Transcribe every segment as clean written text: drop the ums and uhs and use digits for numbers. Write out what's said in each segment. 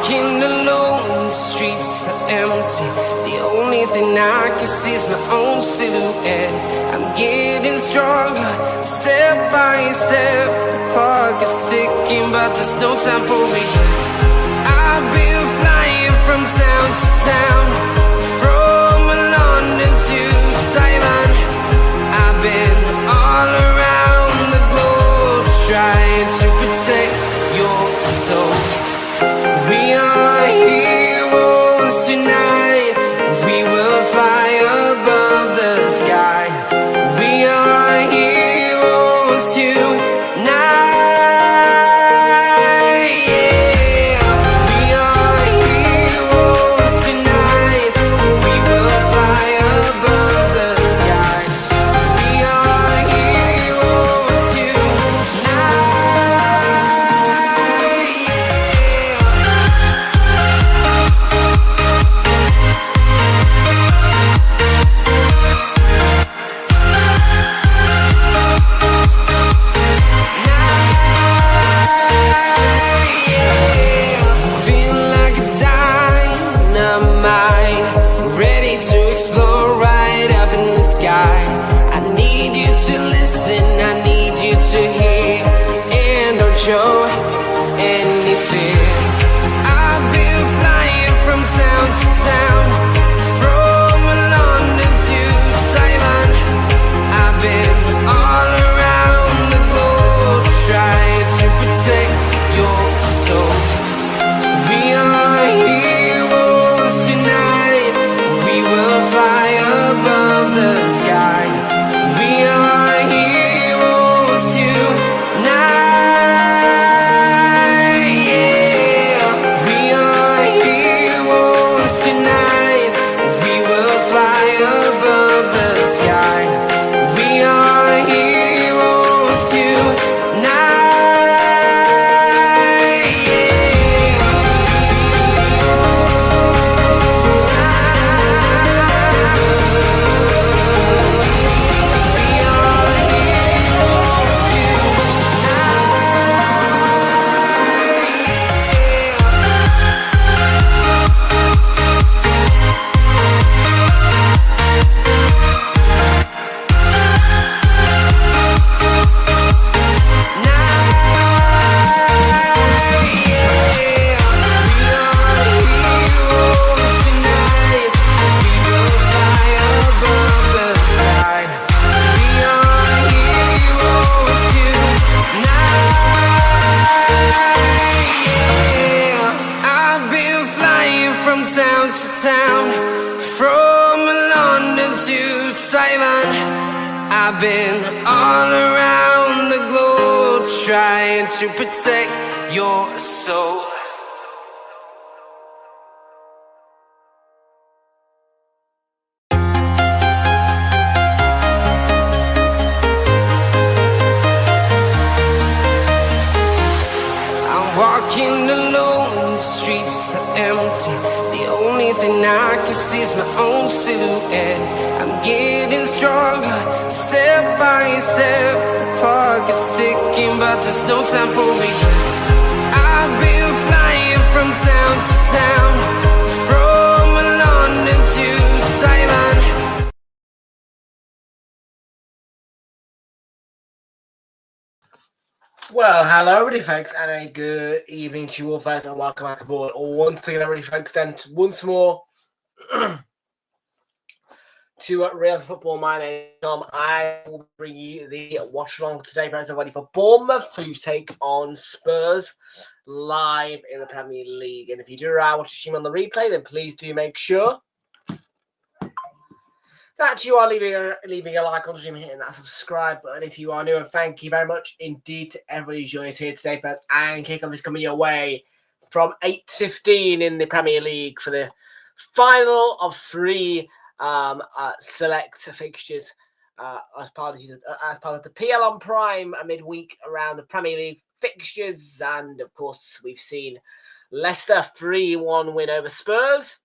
walking alone, the streets are empty. The only thing I can see is my own silhouette. I'm getting stronger, step by step. The clock is ticking, but there's no time for regrets. I've been flying from town to town, from London to Taiwan. I've been all around the globe, trying to protect your soul. We are heroes tonight. We will fly above the sky. We are heroes tonight. Show any fear. I've been flying from town to town, from London to Taiwan. I've been all around the globe, trying to protect your soul. We are heroes tonight. We will fly above the sky. We are heroes tonight. Sky. We are heroes tonight. Town to town, from London to Taiwan. I've been all around the globe, trying to protect your soul. I'm walking alone, the streets are empty. The only thing I can see is my own silhouette. I'm getting stronger, step by step. The clock is ticking, but there's no time for regrets. I've been flying from town to town, from London to Taiwan. Well, hello everybody folks, and a good evening to you all folks, and welcome back aboard once again everybody folks, then once more to Realltom Football. My name is Tom. I will bring you the watch along today, friends, everybody, for Bournemouth, who take on Spurs live in the Premier League. And if you do watch the stream on the replay, then please do make sure that you are leaving a like on the stream, hitting that subscribe button if you are new. And thank you very much indeed to everybody who joined us here today, folks. And kickoff is coming your way from 8:15 in the Premier League for the final of three select fixtures as part of the PL on Prime midweek around the Premier League fixtures. And of course, we've seen Leicester 3-1 win over Spurs.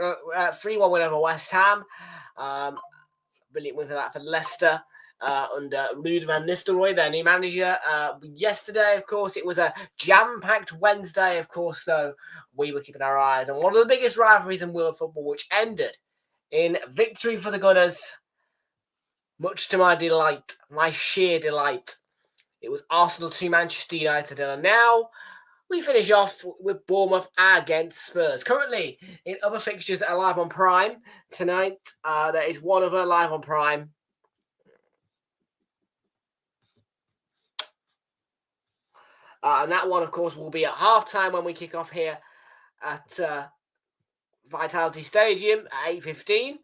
3-1 win over West Ham. Brilliant win for that for Leicester. under Ruud van Nistelrooy, their new manager. Yesterday, of course, it was a jam-packed Wednesday, of course, so we were keeping our eyes on one of the biggest rivalries in world football, which ended in victory for the Gunners, much to my delight, my sheer delight. It was Arsenal 2, Manchester United, and now we finish off with Bournemouth against Spurs. Currently, in other fixtures that are live on Prime tonight, there is one other live on Prime. And that one, of course, will be at half-time when we kick off here at Vitality Stadium at 8:15,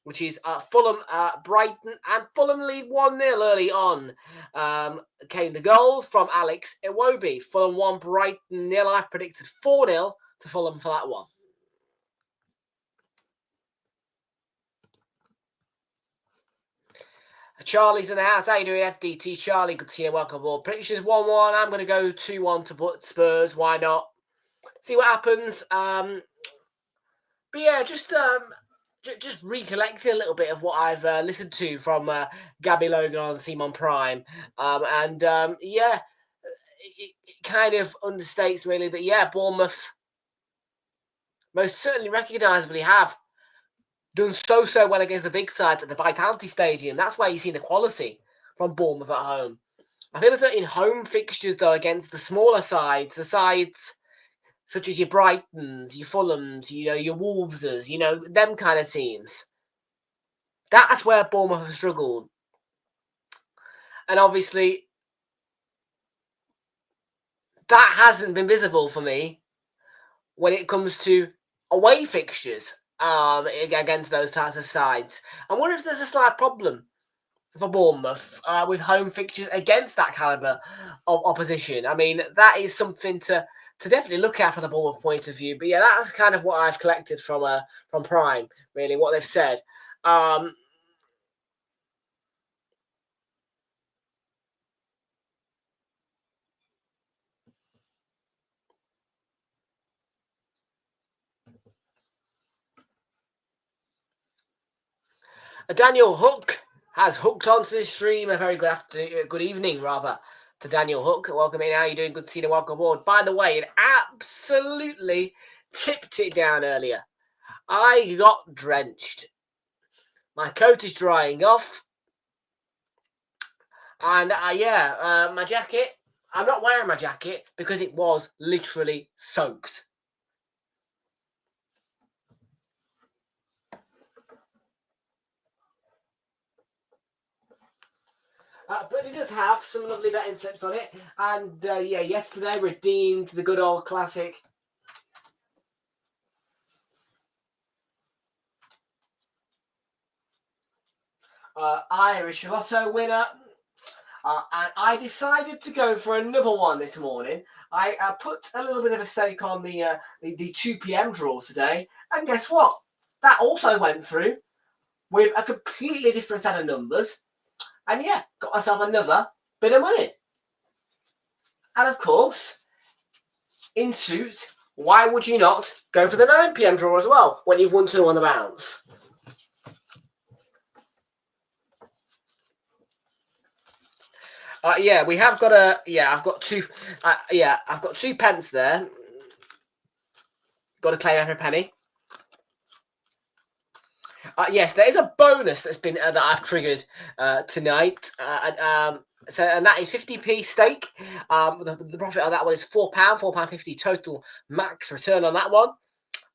which is Fulham, Brighton, and Fulham lead 1-0 early on. Came the goal from Alex Iwobi. Fulham 1, Brighton 0. I predicted 4-0 to Fulham for that one. Charlie's in the house. How you doing, FDT? Charlie, good to see you. Welcome aboard. Predictions 1-1. I'm going to go 2-1 to put Spurs. Why not? See what happens. But yeah, just recollecting a little bit of what I've listened to from Gabby Logan on Simon Prime. Yeah, it kind of understates really that, yeah, Bournemouth most certainly recognisably have done so well against the big sides at the Vitality Stadium. That's where you see the quality from Bournemouth at home. I feel as though in home fixtures, though, against the smaller sides, the sides such as your Brightons, your Fulhams, your Wolveses, them kind of teams, that's where Bournemouth have struggled. And obviously, that hasn't been visible for me when it comes to away fixtures against those types of sides. I wonder if there's a slight problem for Bournemouth with home fixtures against that calibre of opposition. I mean, that is something to definitely look at from the Bournemouth point of view. But yeah, that's kind of what I've collected from Prime, really, what they've said. Daniel Hook has hooked onto the stream. A very good afternoon, good evening, rather, to Daniel Hook. Welcome in. How are you doing? Good to see you. Welcome aboard. By the way, it absolutely tipped it down earlier. I got drenched. My coat is drying off. And my jacket, I'm not wearing my jacket because it was literally soaked. But it does have some lovely betting slips on it. And yesterday redeemed the good old classic Irish Lotto winner. And I decided to go for another one this morning. I put a little bit of a stake on the 2 p.m. draw today. And guess what? That also went through with a completely different set of numbers. And yeah, got myself another bit of money. And of course, in suit, why would you not go for the 9 p.m. draw as well when you've won 2 on the bounce? We have got I've got 2. I've got 2 pence there. Got to claim every penny. Yes, there is a bonus that's been that I've triggered tonight. And that is 50p stake. The profit on that one is £4, £4.50 total max return on that one.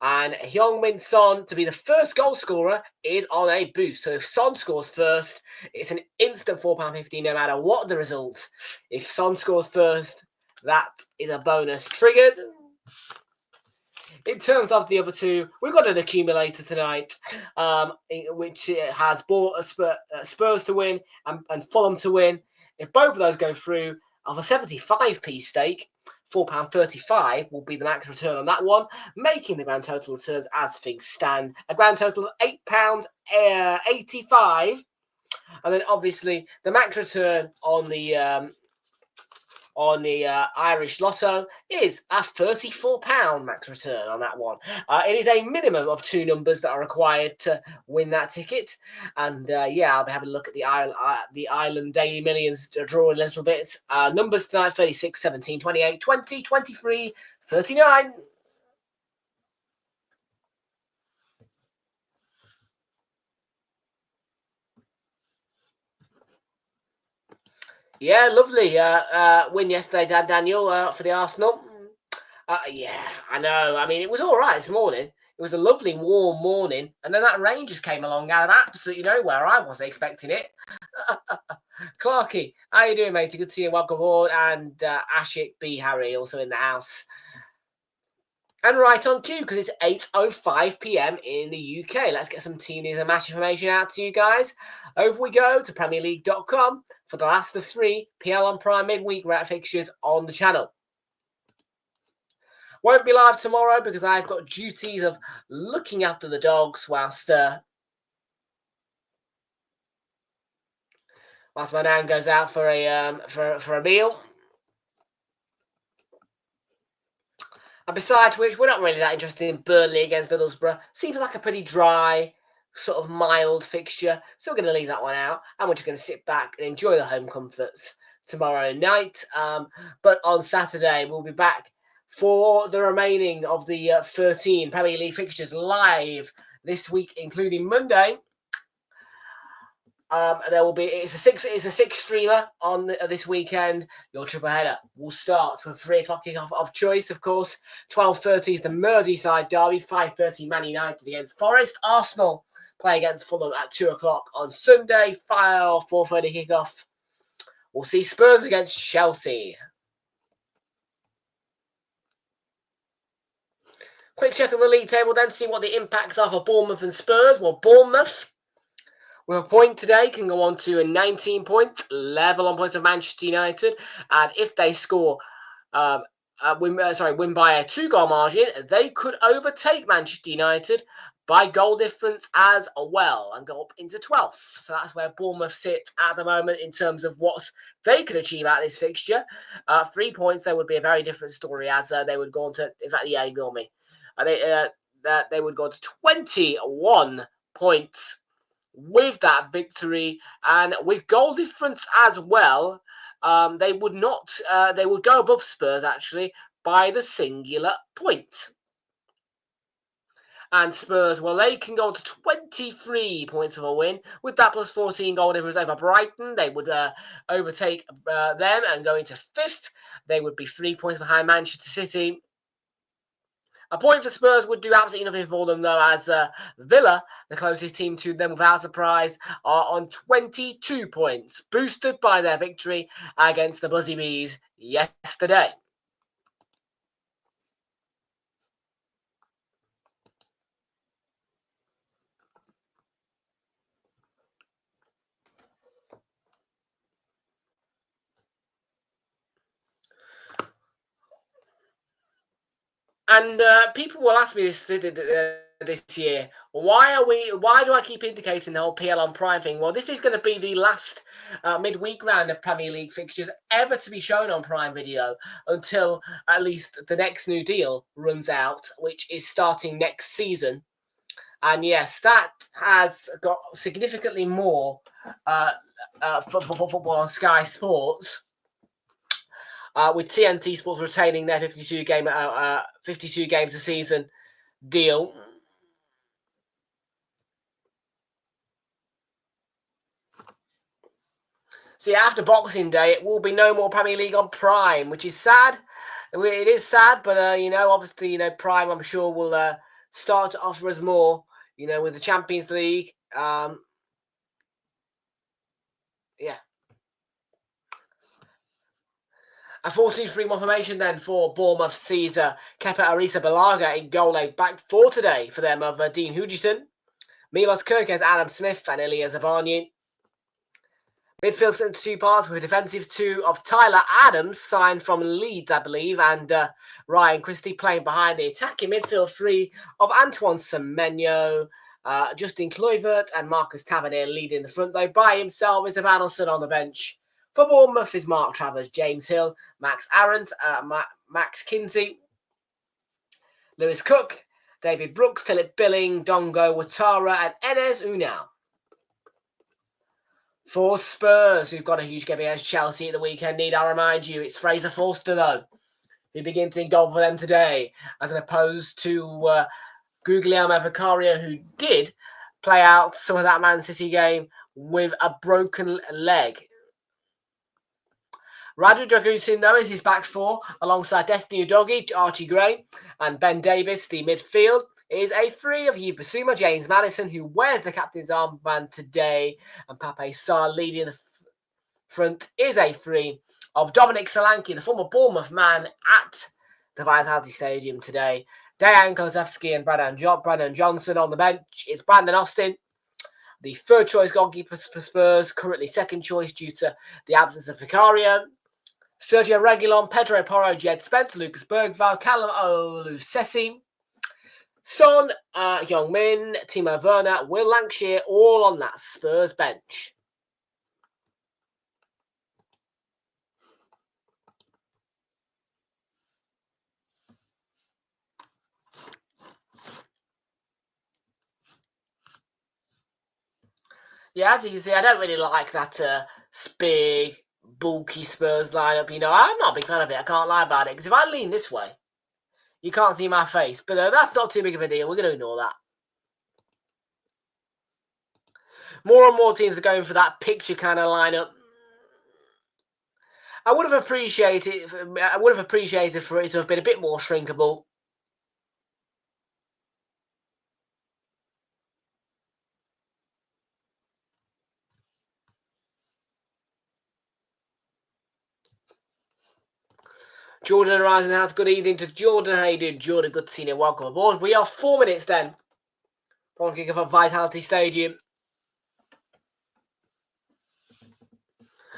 And Heung-min Son to be the first goal scorer is on a boost. So if Son scores first, it's an instant £4.50 no matter what the result. If Son scores first, that is a bonus triggered. In terms of the other 2, we've got an accumulator tonight, which has Spurs to win and Fulham to win. If both of those go through, of a 75p stake, £4.35 will be the max return on that one, making the grand total returns as things stand a grand total of £8.85. And then obviously the max return on the on the Irish Lotto is a £34 max return on that one. It is a minimum of 2 numbers that are required to win that ticket. And yeah, I'll be having a look at the Ireland Daily Millions drawing a little bit. Numbers tonight: 36, 17, 28, 20, 23, 39. Yeah, lovely win yesterday, Daniel, for the Arsenal. Yeah, I know. I mean, it was all right this morning. It was a lovely, warm morning, and then that rain just came along out of absolutely nowhere. I wasn't expecting it. Clarky, how you doing, mate? Good to see you. Welcome aboard. And Ashik B. Harry also in the house. And right on cue, because it's 8:05 p.m. in the UK. Let's get some team news and match information out to you guys. Over we go to PremierLeague.com for the last of 3 PL on Prime midweek fixtures on the channel. Won't be live tomorrow because I've got duties of looking after the dogs whilst my nan goes out for a meal. And besides which, we're not really that interested in Burnley against Middlesbrough. Seems like a pretty dry, sort of mild fixture. So we're going to leave that one out. And we're just going to sit back and enjoy the home comforts tomorrow night. But on Saturday, we'll be back for the remaining of the 13 Premier League fixtures live this week, including Monday. There will be it's a six streamer on this weekend. Your triple header will start with 3 o'clock kickoff of choice, of course. 12:30 is the Merseyside derby. 5:30 Man United against Forest. Arsenal play against Fulham at 2 o'clock on Sunday. 4:30 kickoff. We'll see Spurs against Chelsea. Quick check of the league table, then see what the impacts are for Bournemouth and Spurs. Well, Bournemouth, with a point today, can go on to a 19 points, level on points of Manchester United. And if they score, win by a 2-goal margin, they could overtake Manchester United by goal difference as well and go up into 12th. So that's where Bournemouth sit at the moment in terms of what they could achieve out of this fixture. 3 points, there would be a very different story as they would go on to, in fact, yeah, ignore me. They would go to 21 points with that victory, and with goal difference as well. They would go above Spurs actually by the singular point. And Spurs, well, they can go to 23 points of a win. With that plus 14 goal difference over Brighton, they would overtake them and go into 5th. They would be 3 points behind Manchester City. A point for Spurs would do absolutely nothing for them, though, as Villa, the closest team to them without surprise, are on 22 points, boosted by their victory against the Buzzy Bees yesterday. And people will ask me this year, why do I keep indicating the whole PL on Prime thing? Well, this is going to be the last midweek round of Premier League fixtures ever to be shown on Prime Video until at least the next new deal runs out, which is starting next season. And yes, that has got significantly more football on Sky Sports. With TNT Sports retaining their 52 games a season deal. See, after Boxing Day, it will be no more Premier League on Prime, which is sad. It is sad, but obviously, Prime, I'm sure, will start to offer us more. With the Champions League. Yeah. A 4-2-3-1 formation then for Bournemouth sees Kepa Arrizabalaga in goal laid back for today for them of Dean Hugiton. Milos Kerkez, Adam Smith and Ilya Zabarnyi. Midfield split into 2 parts with a defensive 2 of Tyler Adams, signed from Leeds, I believe, and Ryan Christie playing behind the attacking midfield 3 of Antoine Semenyo, Justin Kluivert and Marcus Tavernier leading the front, though by himself is Evan Adelson on the bench For Bournemouth is Mark Travers, James Hill, Max Aarons, Max Kinsey, Lewis Cook, David Brooks, Philip Billing, Dongo Watara, and Enes Unal. For Spurs, who've got a huge game against Chelsea at the weekend, need I remind you, it's Fraser Forster, though, who begins in goal for them today, as opposed to Guglielmo Vicario, who did play out some of that Man City game with a broken leg. Radu Dragusin, though, is his back four, alongside Destiny Udogie, Archie Gray, and Ben Davis. The midfield is a free of Hugh Basuma, James Maddison, who wears the captain's armband today, and Pape Sarr leading the front is a free of Dominic Solanke, the former Bournemouth man, at the Vitality Stadium today. Dejan Kulusevski and Brandon Johnson on the bench. It's Brandon Austin, the third choice goalkeeper for Spurs, currently second choice due to the absence of Vicario. Sergio Reguilon, Pedro Porro, Jed Spence, Lucas Bergvall, Callum Oluseyi, Son Heung-min, Timo Werner, Will Lancashire, all on that Spurs bench. Yeah, as you can see, I don't really like that big, bulky Spurs lineup. You know, I'm not a big fan of it. I can't lie about it. Because if I lean this way, you can't see my face. But that's not too big of a deal. We're going to ignore that. More and more teams are going for that picture kind of lineup. I would have appreciated for it to have been a bit more shrinkable. Jordan Risenhouse, good evening to Jordan. How you doing, Jordan? Good to see you. Welcome aboard. We are 4 minutes then from kick-off at Vitality Stadium.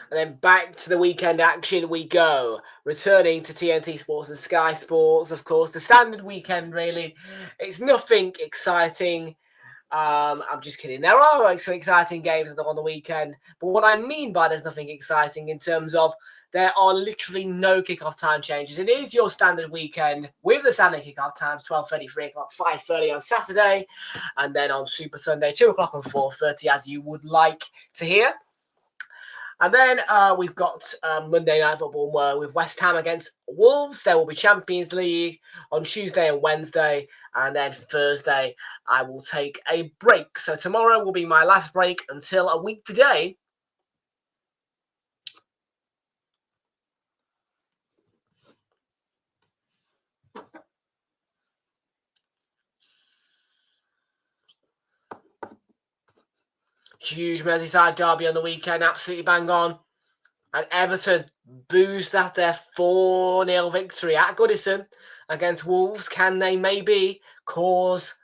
And then back to the weekend action we go. Returning to TNT Sports and Sky Sports, of course. The standard weekend, really. It's nothing exciting. I'm just kidding. There are some exciting games on the weekend. But what I mean by there's nothing exciting in terms of there are literally no kickoff time changes. It is your standard weekend with the standard kickoff times, 12:30, 3 o'clock, 5:30 on Saturday. And then on Super Sunday, 2 o'clock and 4:30, as you would like to hear. And then we've got Monday Night Football with West Ham against Wolves. There will be Champions League on Tuesday and Wednesday. And then Thursday, I will take a break. So tomorrow will be my last break until a week today. Huge Merseyside derby on the weekend, absolutely bang on. And Everton boozed out their 4-0 victory at Goodison against Wolves. Can they maybe cause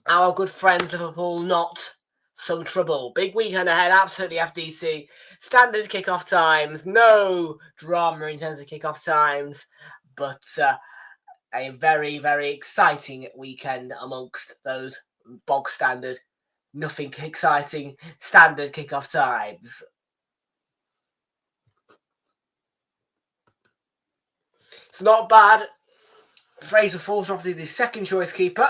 our good friends Liverpool not some trouble? Big weekend ahead, absolutely FDC. Standard kickoff times, no drama in terms of kickoff times, but a very, very exciting weekend amongst those bog standard, nothing exciting standard kickoff times. It's not bad. Fraser Forster, obviously the second choice keeper.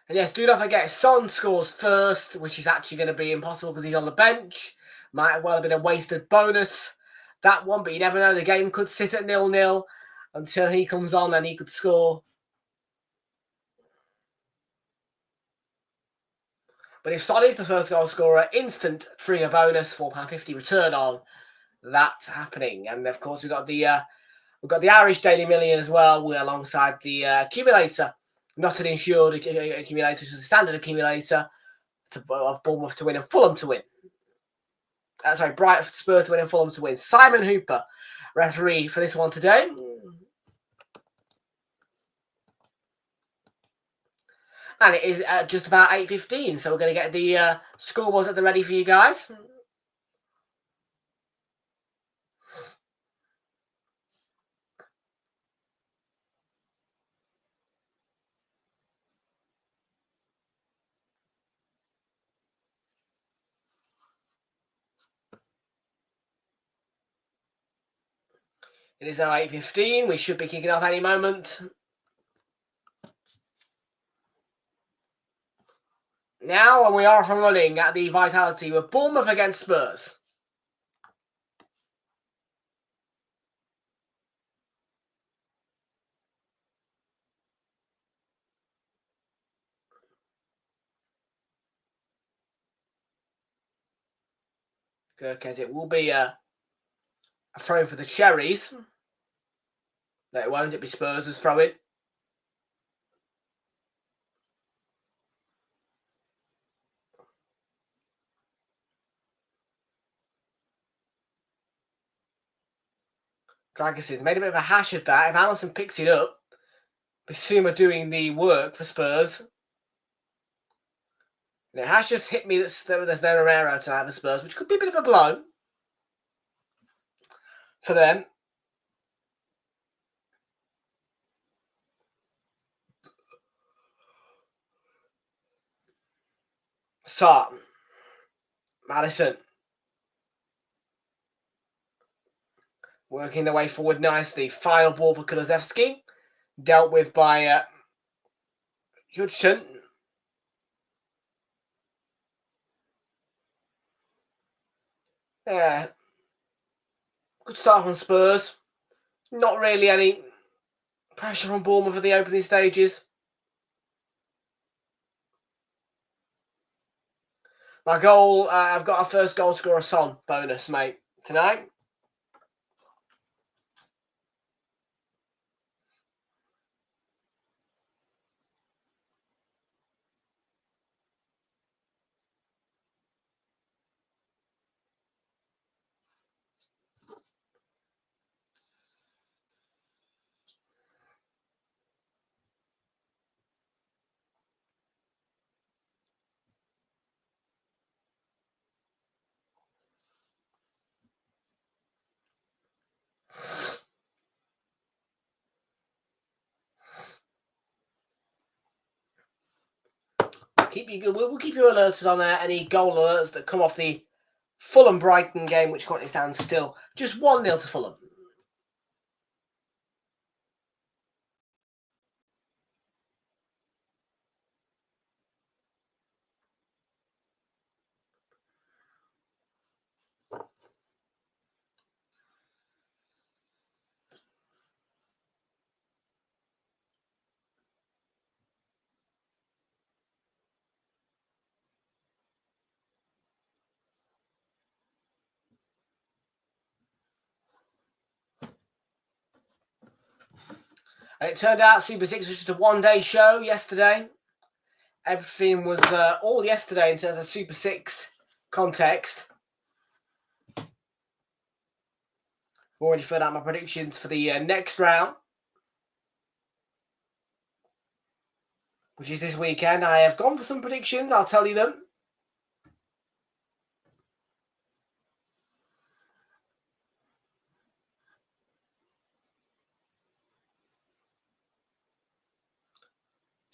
And yes, do not forget, Son scores first, which is actually going to be impossible because he's on the bench. Might well have been a wasted bonus, that one, but you never know. The game could sit at 0-0 until he comes on and he could score. But if Son is the first goal scorer, instant trigger bonus, £4.50 return on. That's happening. And of course, we've got the Irish Daily Million as well. We're alongside the accumulator, not an insured accumulator, just a standard accumulator of Bournemouth to win and Fulham to win. Brighton Spurs to win and Fulham to win. Simon Hooper, referee for this one today. And it is just about 8:15, so we're going to get the scoreboards at the ready for you guys. It is now 8:15. We should be kicking off any moment. Now, and we are off and running at the Vitality with Bournemouth against Spurs. Because it will be a throw for the Cherries. No, it won't. It be Spurs as throw in. Dragonson's made a bit of a hash of that. If Allison picks it up, Bissouma doing the work for Spurs. And it has just hit me that there's no Romero tonight for Spurs, which could be a bit of a blow for them. So, Madison working their way forward nicely. Final ball for Kulusevski. Dealt with by Hudson. Yeah. Good start from Spurs. Not really any pressure on Bournemouth for the opening stages. My goal, I've got our first goal scorer Son bonus, mate, tonight. We'll keep you alerted on any goal alerts that come off the Fulham-Brighton game, which currently stands still. Just 1-0 to Fulham. And it turned out Super 6 was just a one-day show yesterday. Everything was all yesterday in terms of Super 6 context. I've already filled out my predictions for the next round, which is this weekend. I have gone for some predictions. I'll tell you them.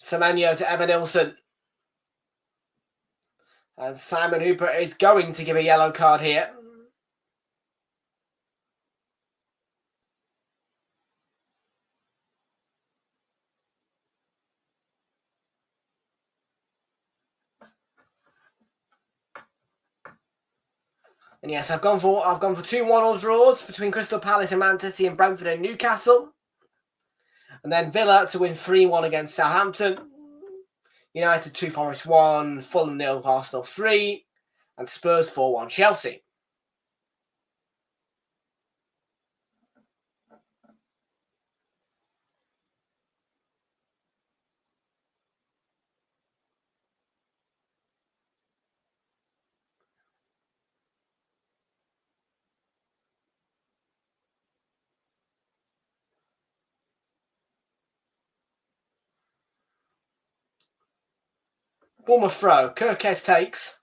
Semenyo to Evan Nilsson. And Simon Hooper is going to give a yellow card here. And yes, I've gone for 2-1 draws between Crystal Palace and Man City and Brentford and Newcastle. And then Villa to win 3-1 against Southampton. United 2, Forest 1, Fulham 0, Arsenal 3, and Spurs 4-1 Chelsea. Bournemouth throw. Kirkes takes.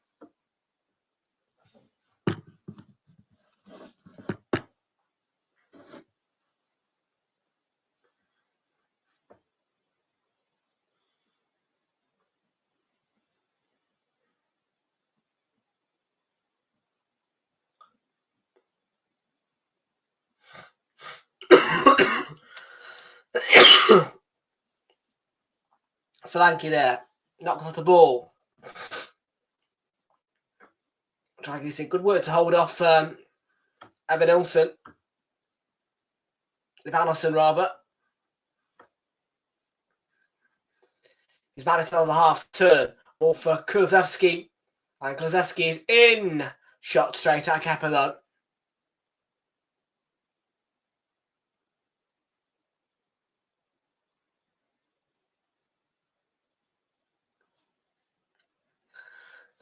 Solanke there. Knocked off the ball. Trying to get good work to hold off Evan Olsen. Ivanilson, rather. He's managed on the half turn. Ball for Kulusevski. And Kulusevski is in. Shot straight at Kepa though.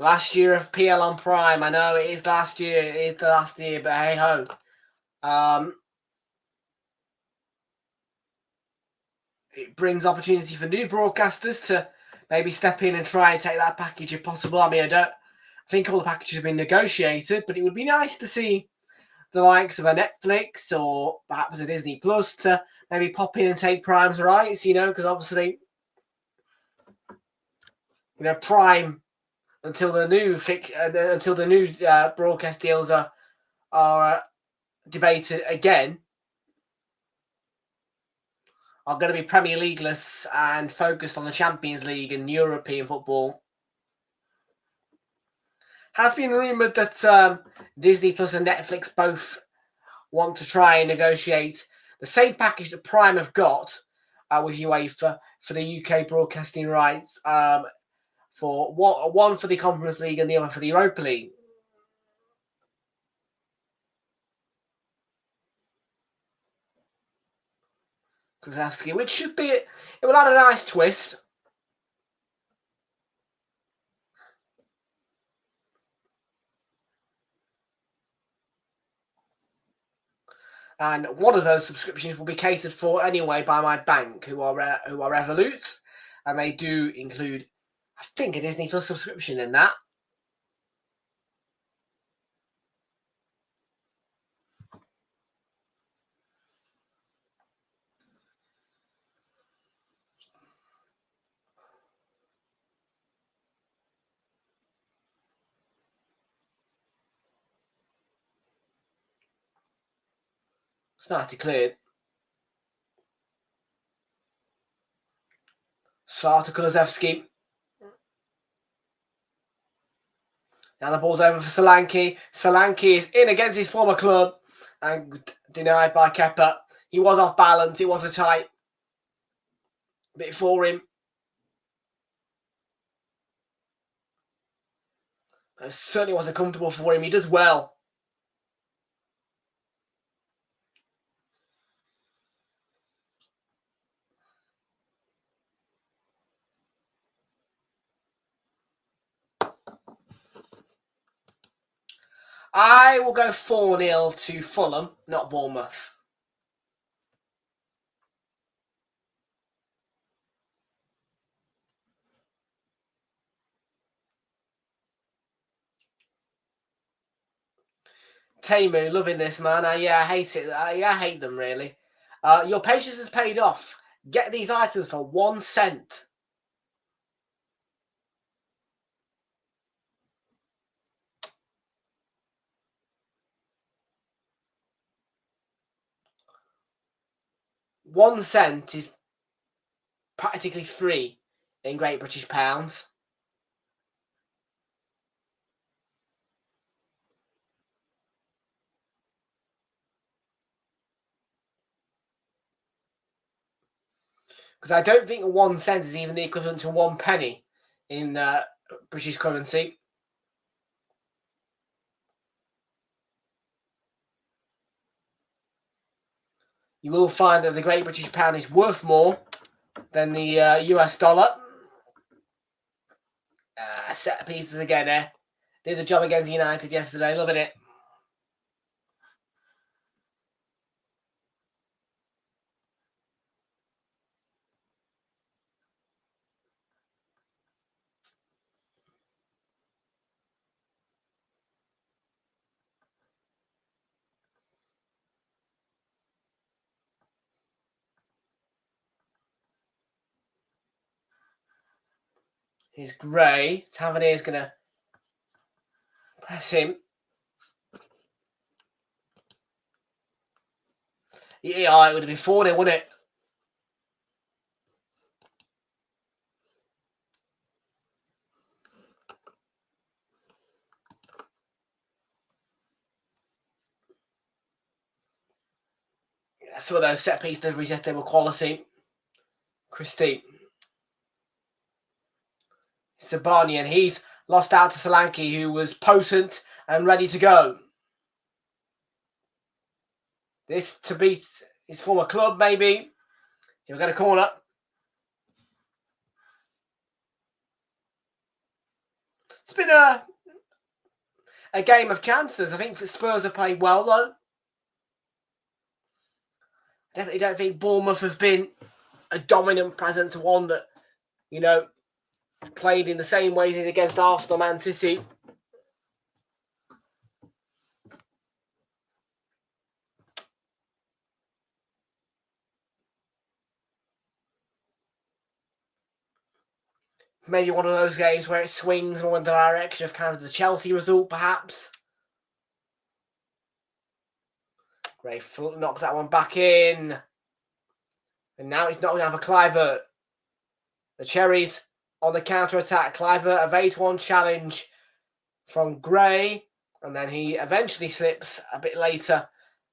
Last year of PL on Prime. I know it is last year. It is the last year, but hey ho. It brings opportunity for new broadcasters to maybe step in and try and take that package if possible. I mean, I think all the packages have been negotiated, but it would be nice to see the likes of a Netflix or perhaps a Disney Plus to maybe pop in and take Prime's rights, because obviously, Prime until the new broadcast deals are debated again, are going to be Premier Leagueless and focused on the Champions League and European football. Has been rumoured that Disney Plus and Netflix both want to try and negotiate the same package that Prime have got with UEFA for the UK broadcasting rights, for one for the Conference League and the other for the Europa League. Which should be, it will add a nice twist. And one of those subscriptions will be catered for anyway by my bank, who are Revolut, and they do include, I think, a Disney Plus subscription in that. It's nicely cleared. Sarta Kulusevski. Now the ball's over for Solanke. Solanke is in against his former club and denied by Kepa. He was off balance. It was a tight bit for him. It certainly wasn't comfortable for him. He does well. I will go 4-0 to Fulham, not Bournemouth. Tamu, loving this, man. I hate it. I hate them, really. Your patience has paid off. Get these items for 1 cent. £1 is practically free in Great British pounds. Because I don't think 1 cent is even the equivalent to 1 penny in British currency. You will find that the Great British pound is worth more than the US dollar. Set pieces again, eh? Did the job against United yesterday, loving it. He's Gray. Tavernier's going to press him. Yeah, it would have been 4-0, wouldn't it? some of those set piece deliveries yesterday were quality. Christie. Sabanian, he's lost out to Solanke, who was potent and ready to go. This to beat his former club, maybe. He'll get a corner. It's been a game of chances. I think Spurs have played well, though. Definitely don't think Bournemouth have been a dominant presence, one that, you know, played in the same ways as against Arsenal, Man City. Maybe one of those games where it swings more in the direction of kind of the Chelsea result, perhaps. Gray knocks that one back in. And now it's not going to have a Kluivert. The Cherries on the counter-attack. Kluivert evades one challenge from Gray. And then he eventually slips a bit later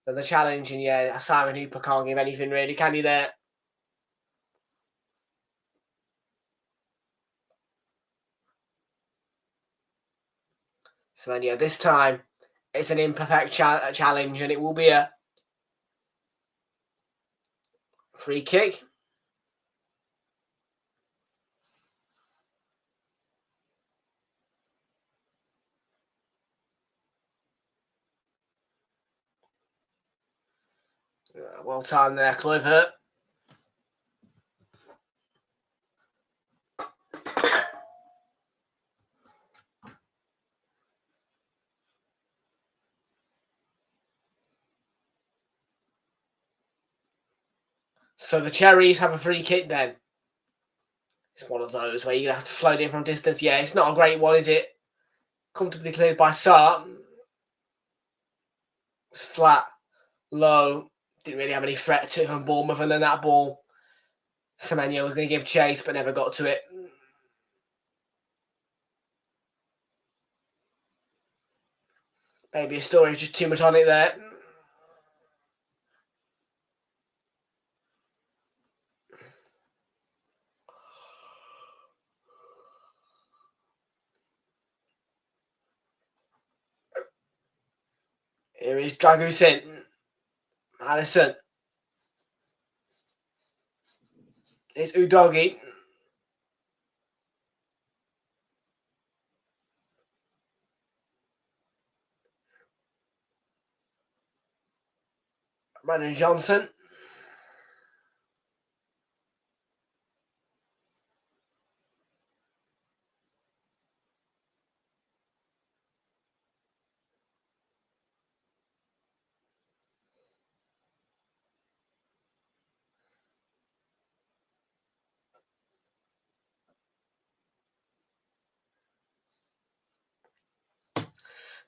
than the challenge. And yeah, Simon Hooper can't give anything really, can you there? So then, yeah, this time it's an imperfect challenge, and it will be a free kick. Well timed there, Kluivert. So the Cherries have a free kick then. It's one of those where you're going to have to float in from distance. Yeah, it's not a great one, is it? Comfortably cleared by Sarr. Flat, low. Didn't really have any threat to him, Bournemouth. And then that ball, Semenyo was going to give chase, but never got to it. Maybe a story, just too much on it there. Here is Dragusin. Allison. It's Udogi. Brandon Johnson.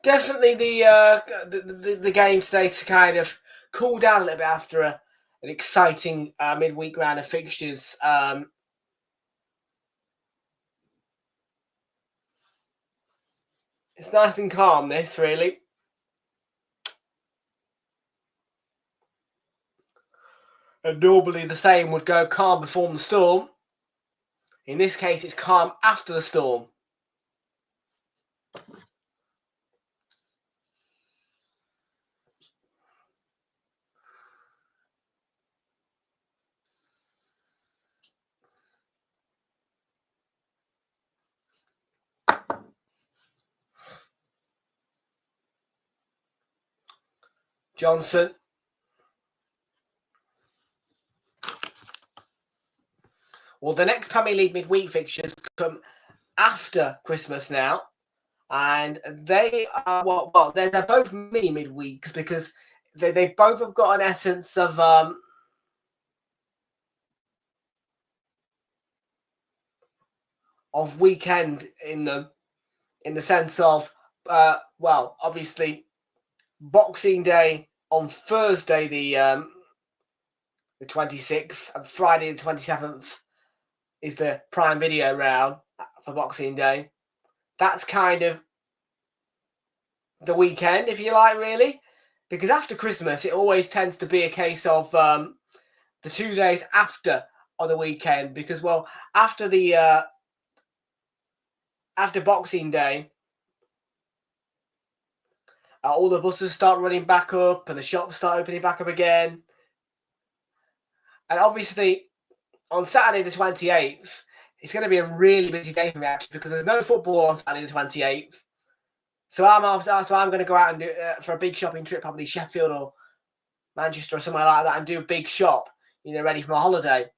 Definitely the game today to kind of cool down a little bit after an exciting midweek round of fixtures. It's nice and calm, this, really. And normally the same would go calm before the storm. In this case, it's calm after the storm. Johnson. Well, the next Premier League midweek fixtures come after Christmas now. And they are, well, they're both mini midweeks because they both have got an essence of weekend in them, in the sense of, well, obviously, Boxing Day on Thursday, the 26th, and Friday the 27th is the Prime Video round for Boxing Day. That's kind of the weekend, if you like, really, because after Christmas, it always tends to be a case of the 2 days after on the weekend, because, well, after Boxing Day, all the buses start running back up and the shops start opening back up again. And obviously, on Saturday the 28th, it's going to be a really busy day for me, actually, because there's no football on Saturday the 28th. So I'm going to go out and do for a big shopping trip, probably Sheffield or Manchester or somewhere like that, and do a big shop, ready for my holiday.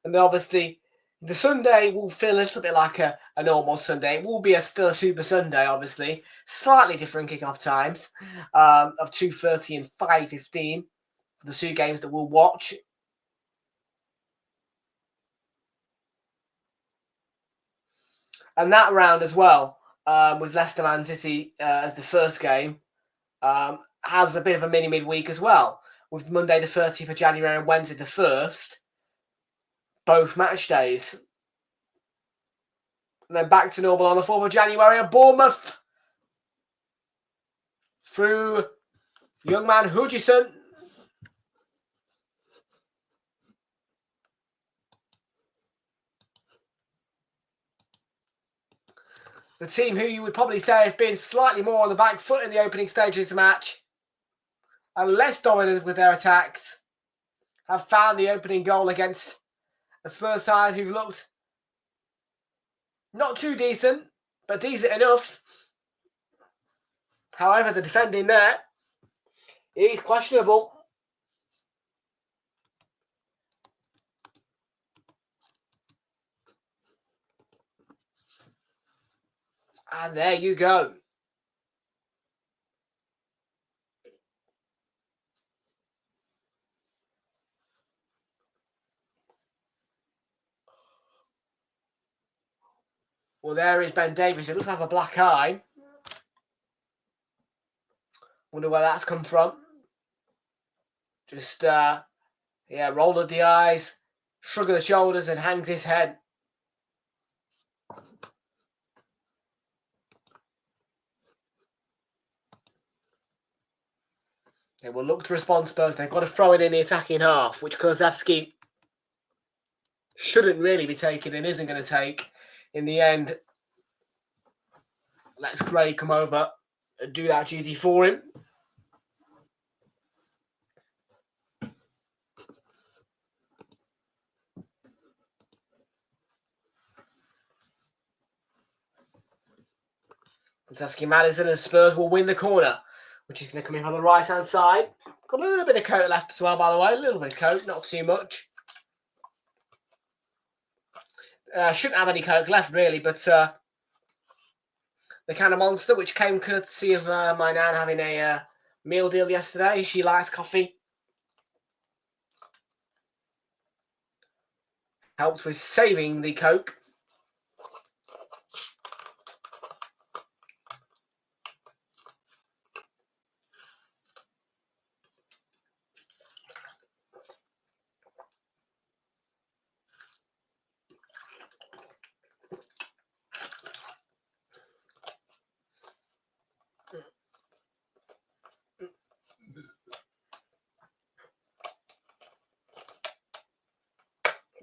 And then obviously, the Sunday will feel a little bit like a normal Sunday. It will be still a Super Sunday, obviously. Slightly different kickoff times of 2:30 and 5:15 for the 2 games that we'll watch. And that round as well, with Leicester Man City as the first game, has a bit of a mini midweek as well, with Monday the 30th of January and Wednesday the 1st, both match days. And then back to normal on the 4th of January at Bournemouth through young man Hutchison. The team who you would probably say have been slightly more on the back foot in the opening stages of the match and less dominant with their attacks have found the opening goal against a Spurs side who've looked not too decent, but decent enough. However, the defending there is questionable. And there you go. Well, there is Ben Davies. He looks like a black eye. Wonder where that's come from. Just, roll of the eyes, shrug of the shoulders, and hangs his head. They will look to respond, Spurs. They've got to throw it in the attacking half, which Kulusevski shouldn't really be taking and isn't going to take. In the end, let's Gray come over and do that duty for him. Kulusevski, Madison and Spurs will win the corner, which is going to come in on the right-hand side. Got a little bit of coat left as well, by the way. A little bit of coat, not too much. Shouldn't have any coke left, really, but the can of Monster, which came courtesy of my nan having a meal deal yesterday. She likes coffee. Helped with saving the coke.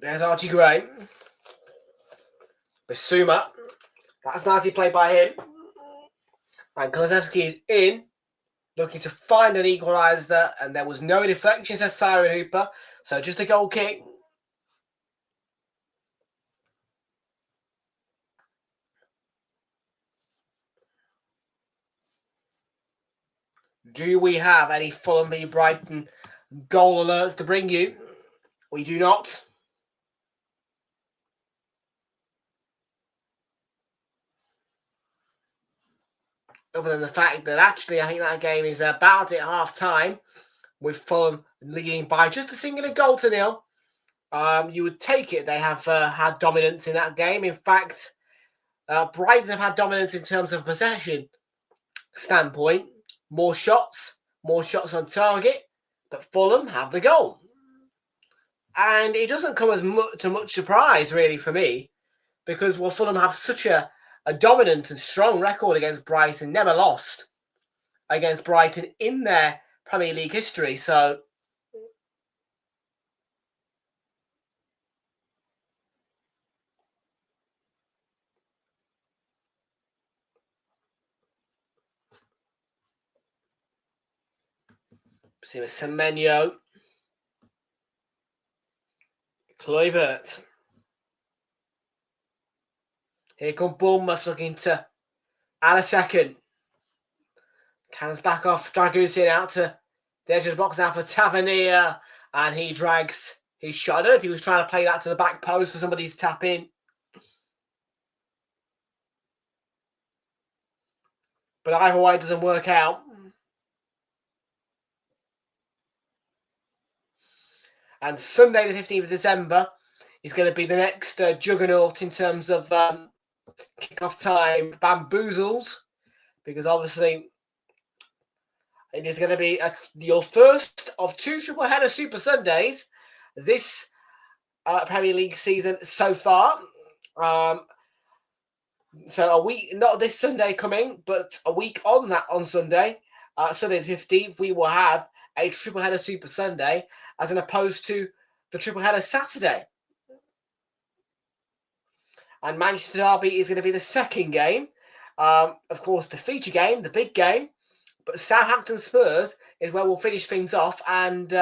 There's Archie Gray. Bissouma. That's nicely played by him. And Kulusevski is in, looking to find an equaliser, and there was no deflection, says Siren Hooper. So just a goal kick. Do we have any Fulham v Brighton goal alerts to bring you? We do not. Other than the fact that actually I think that game is about at half-time, with Fulham leading by just a singular goal to nil. You would take it they have had dominance in that game. In fact, Brighton have had dominance in terms of possession standpoint. More shots on target, but Fulham have the goal. And it doesn't come as much surprise, really, for me, because, well, Fulham have such a dominant and strong record against Brighton, never lost. against Brighton in their Premier League history. So see with Semenyo, Kluivert. Here come Bournemouth looking to add a second. Cannons back off Dragusin out to the edge of the box now for Tavernier. And he drags his shot. I don't know if he was trying to play that to the back post for somebody to tap in. But either way, it doesn't work out. And Sunday, the 15th of December, is going to be the next juggernaut in terms of kickoff time bamboozled. Because obviously, it is going to be your first of 2 triple header Super Sundays this Premier League season so far. So a week, not this Sunday coming, but a week on that on Sunday, Sunday the 15th, we will have a triple header Super Sunday as opposed to the triple header Saturday. And Manchester Derby is going to be the second game. Of course, the feature game, the big game. But Southampton Spurs is where we'll finish things off and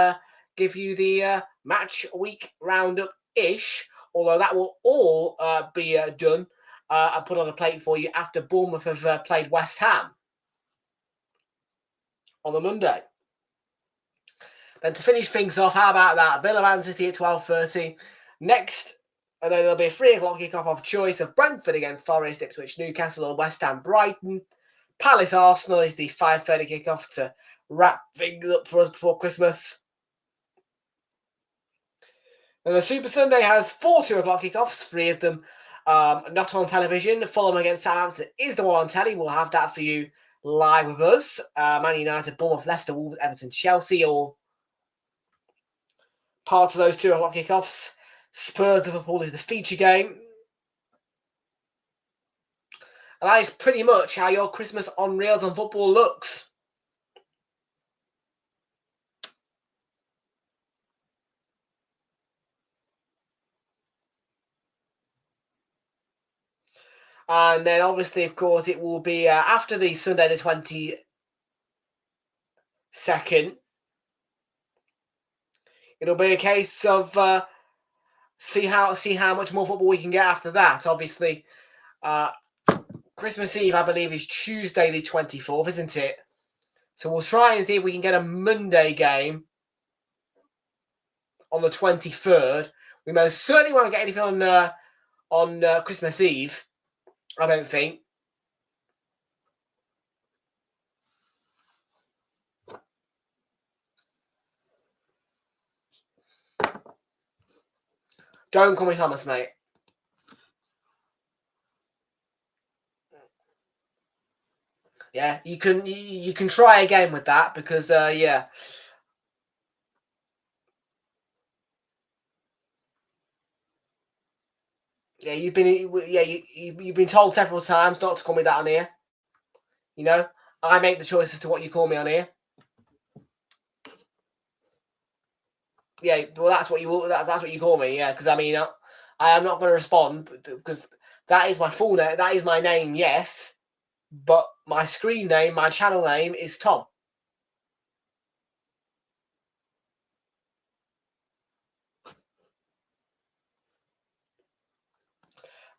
give you the match week roundup-ish. Although that will all be done and put on a plate for you after Bournemouth have played West Ham on the Monday. Then to finish things off, how about that? Villa Man City at 12:30. Next, and then there'll be a 3 o'clock kickoff of choice of Brentford against Forest, Ipswich, Newcastle, or West Ham Brighton. Palace Arsenal is the 5:30 kickoff to wrap things up for us before Christmas. And the Super Sunday has 4 2 o'clock kickoffs, 3 of them not on television. Fulham against Southampton is the one on telly. We'll have that for you live with us. Man United, Bournemouth, Leicester, Wolves, Everton, Chelsea, all part of those 2 o'clock kickoffs. Spurs Liverpool is the feature game. And that is pretty much how your Christmas on Realltom football looks. And then obviously, of course, it will be after the Sunday the 22nd. It'll be a case of see how much more football we can get after that. Obviously, Christmas Eve, I believe, is Tuesday the 24th, isn't it? So we'll try and see if we can get a Monday game on the 23rd. We most certainly won't get anything on Christmas Eve, I don't think. Don't call me Thomas, mate. Yeah, you can try again with that because yeah. Yeah, you've been told several times not to call me that on here. You know, I make the choice as to what you call me on here. Yeah, well, that's what you call me. Yeah, because I mean, I am not going to respond because that is my full name. That is my name. Yes, but my screen name, my channel name is Tom.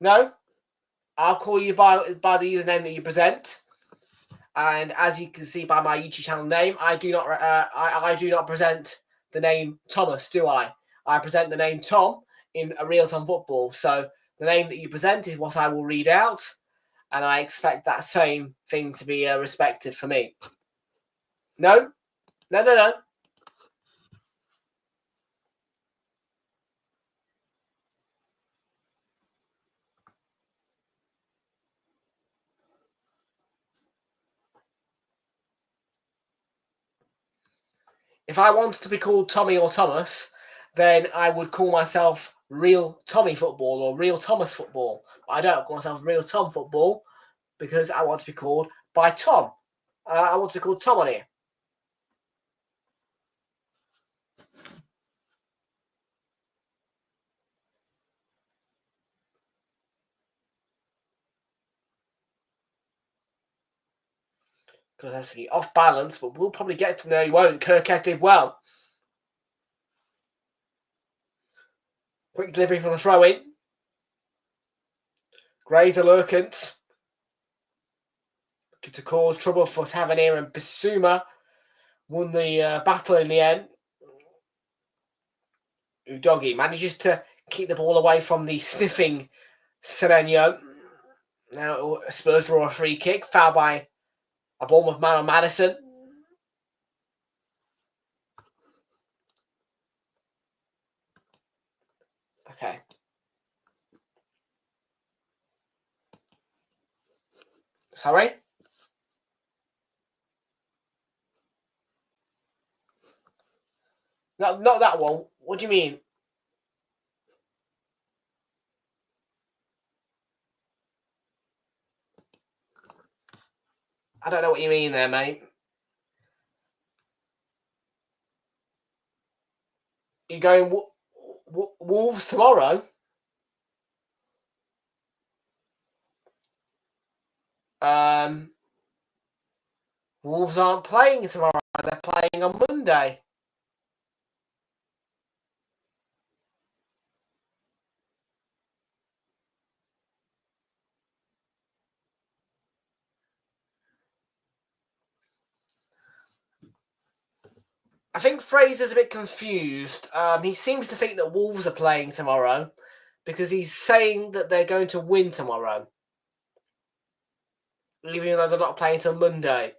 No, I'll call you by the username that you present. And as you can see by my YouTube channel name, I do not present the name Thomas, do I? I present the name Tom in a Realltom football. So the name that you present is what I will read out, and I expect that same thing to be respected for me. No. If I wanted to be called Tommy or Thomas, then I would call myself Real Tommy Football or Real Thomas Football. But I don't call myself Real Tom Football because I want to be called by Tom. I want to call Tom on here. Because off balance, but we'll probably get to know he won't. Kirkes did well. Quick delivery for the throw in. Grazer Lurkens. Looking to cause trouble for Tavernier, and Bissouma won the battle in the end. Udogi manages to keep the ball away from the sniffing Semenyo. Now Spurs draw a free kick, fouled by a Bournemouth man on Madison. Okay. Sorry? Not that one. What do you mean? I don't know what you mean there, mate. You're going Wolves tomorrow? Wolves aren't playing tomorrow. They're playing on Monday. I think Fraser's a bit confused. He seems to think that Wolves are playing tomorrow because he's saying that they're going to win tomorrow, even though they're not playing till Monday.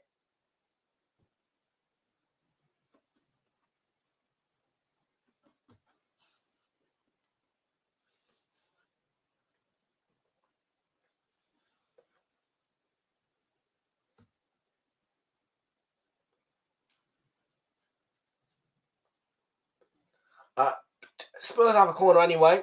Spurs have a corner anyway.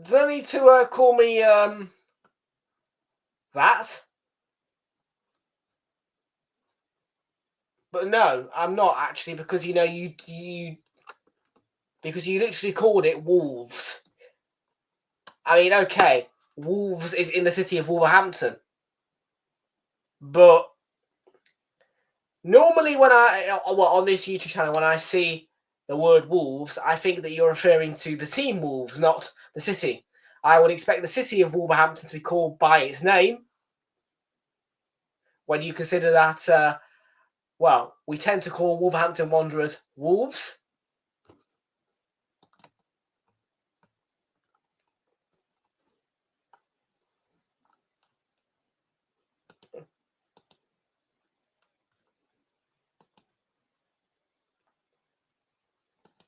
Don't need to call me that. But no, I'm not actually, because you because you literally called it Wolves. I mean, okay, Wolves is in the city of Wolverhampton, but normally when on this YouTube channel, when I see the word Wolves, I think that you're referring to the team Wolves, not the city. I would expect the city of Wolverhampton to be called by its name. When you consider that, well, we tend to call Wolverhampton Wanderers Wolves.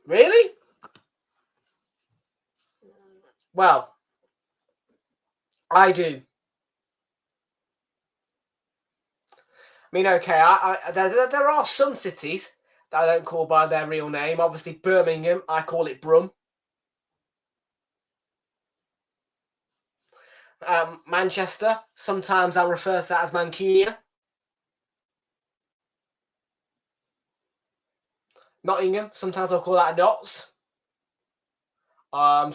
Really? Well, I do. I mean, okay, there are some cities that I don't call by their real name. Obviously, Birmingham, I call it Brum. Manchester, sometimes I refer to that as Mancunia. Nottingham, sometimes I'll call that Notts.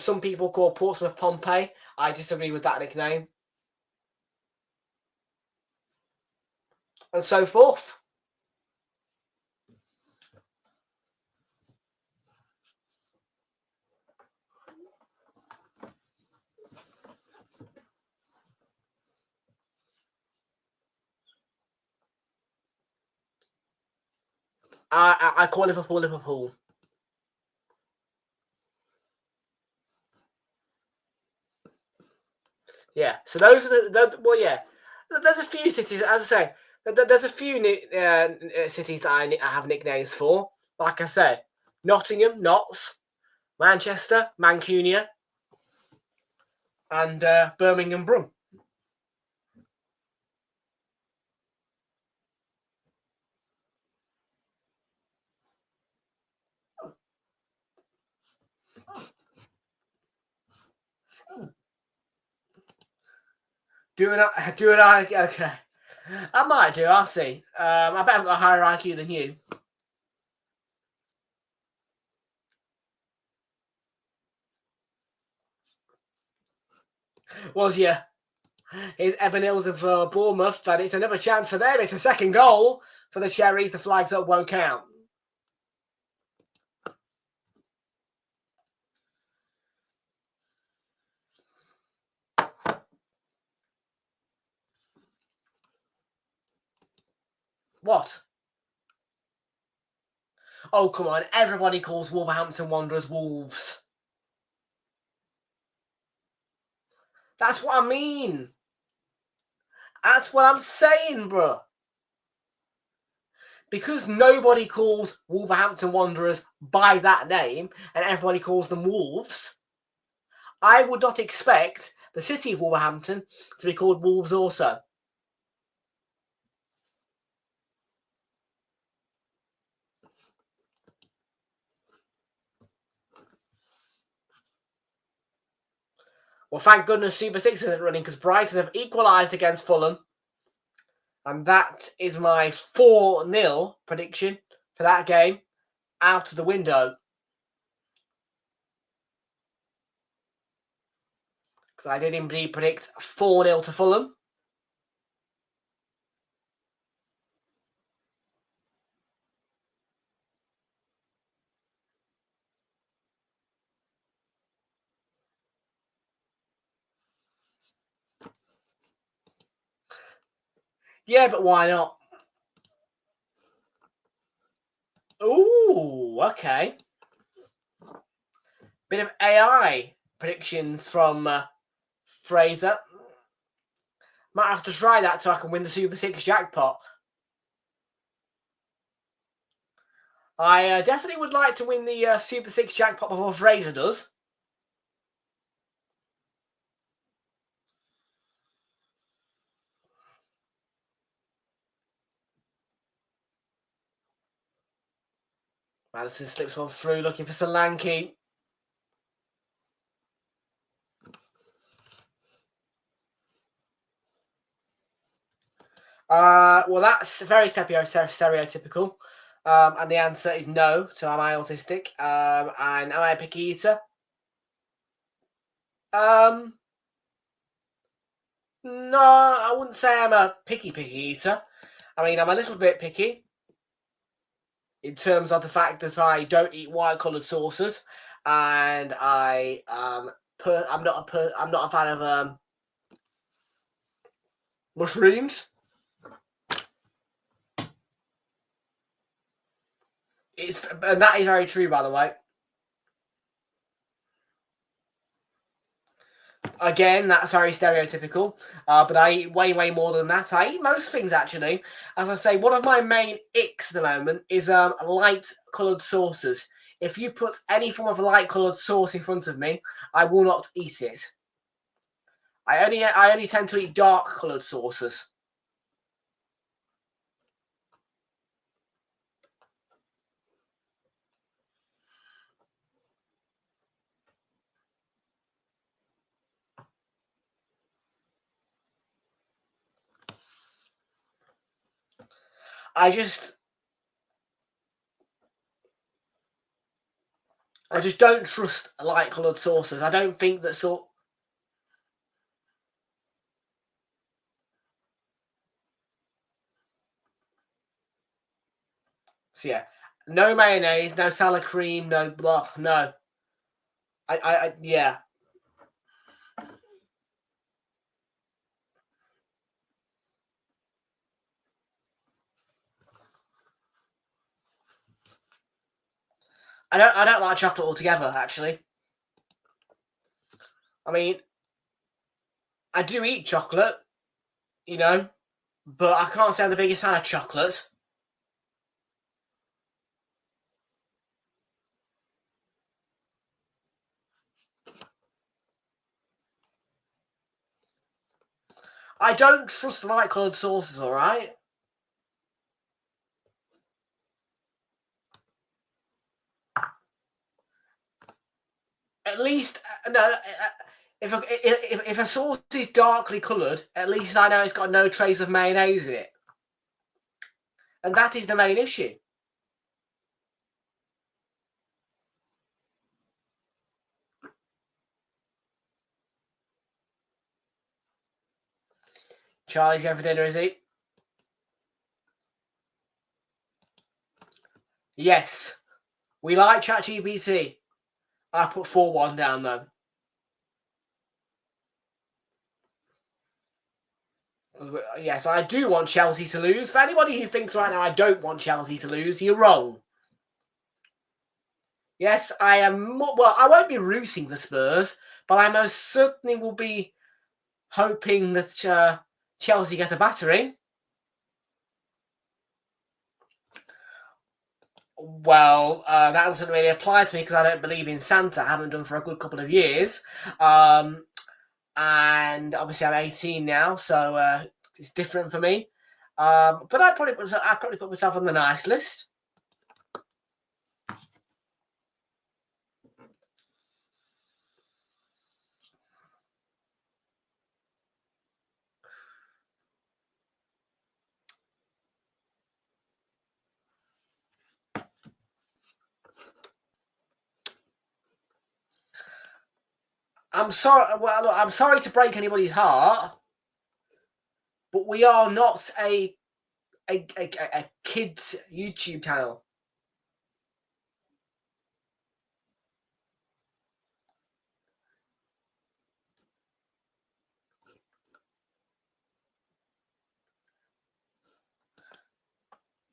Some people call Portsmouth Pompey. I disagree with that nickname. And so forth. I call Liverpool Liverpool. Yeah, so those are well, yeah. There's a few cities, as I say, there's a few cities that I have nicknames for. Like I said, Nottingham, Notts, Manchester, Mancunia, and Birmingham, Brum. Okay. I might do, I'll see. I bet I've got a higher IQ than you. Was you? Here's Evan Hills of Bournemouth, and it's another chance for them. It's a second goal for the Cherries. The flags up won't count. What? Oh, come on. Everybody calls Wolverhampton Wanderers Wolves. That's what I mean. That's what I'm saying, bro. Because nobody calls Wolverhampton Wanderers by that name and everybody calls them Wolves, I would not expect the city of Wolverhampton to be called Wolves also. Well, thank goodness Super 6 isn't running because Brighton have equalised against Fulham. And that is my 4-0 prediction for that game out of the window. Because I did indeed predict 4-0 to Fulham. Yeah, but why not? Ooh, okay. Bit of AI predictions from Fraser. Might have to try that so I can win the Super 6 jackpot. I definitely would like to win the Super 6 jackpot before Fraser does. Madison slips one through, looking for Solanke. Well, that's very stereotypical. And the answer is no. So am I autistic? And am I a picky eater? No, I wouldn't say I'm a picky eater. I mean, I'm a little bit picky in terms of the fact that I don't eat white-coloured sauces, and I'm not a fan of mushrooms. And that is very true, by the way. Again, that's very stereotypical, but I eat way more than that. I eat most things, actually. As I say, one of my main icks at the moment is light-coloured sauces. If you put any form of light-coloured sauce in front of me, I will not eat it. I only tend to eat dark-coloured sauces. I just don't trust light-coloured sauces. I don't think that So yeah, no mayonnaise, no salad cream, no blah, no. Yeah. I don't like chocolate altogether, actually. I mean, I do eat chocolate, you know, but I can't say I'm the biggest fan of chocolate. I don't trust light-coloured sauces, alright? At least, no. If a sauce is darkly coloured, at least I know it's got no trace of mayonnaise in it, and that is the main issue. Charlie's going for dinner, is he? Yes. We like ChatGPT. I put 4-1 down though. Yes, I do want Chelsea to lose. For anybody who thinks right now I don't want Chelsea to lose, you're wrong. Yes, I am. Well, I won't be rooting for Spurs, but I most certainly will be hoping that Chelsea get a battering. Well, that doesn't really apply to me because I don't believe in Santa. I haven't done for a good couple of years. And obviously I'm 18 now, so it's different for me. But I'd probably put myself on the nice list. I'm sorry. Well, look, I'm sorry to break anybody's heart, but we are not a kids YouTube channel.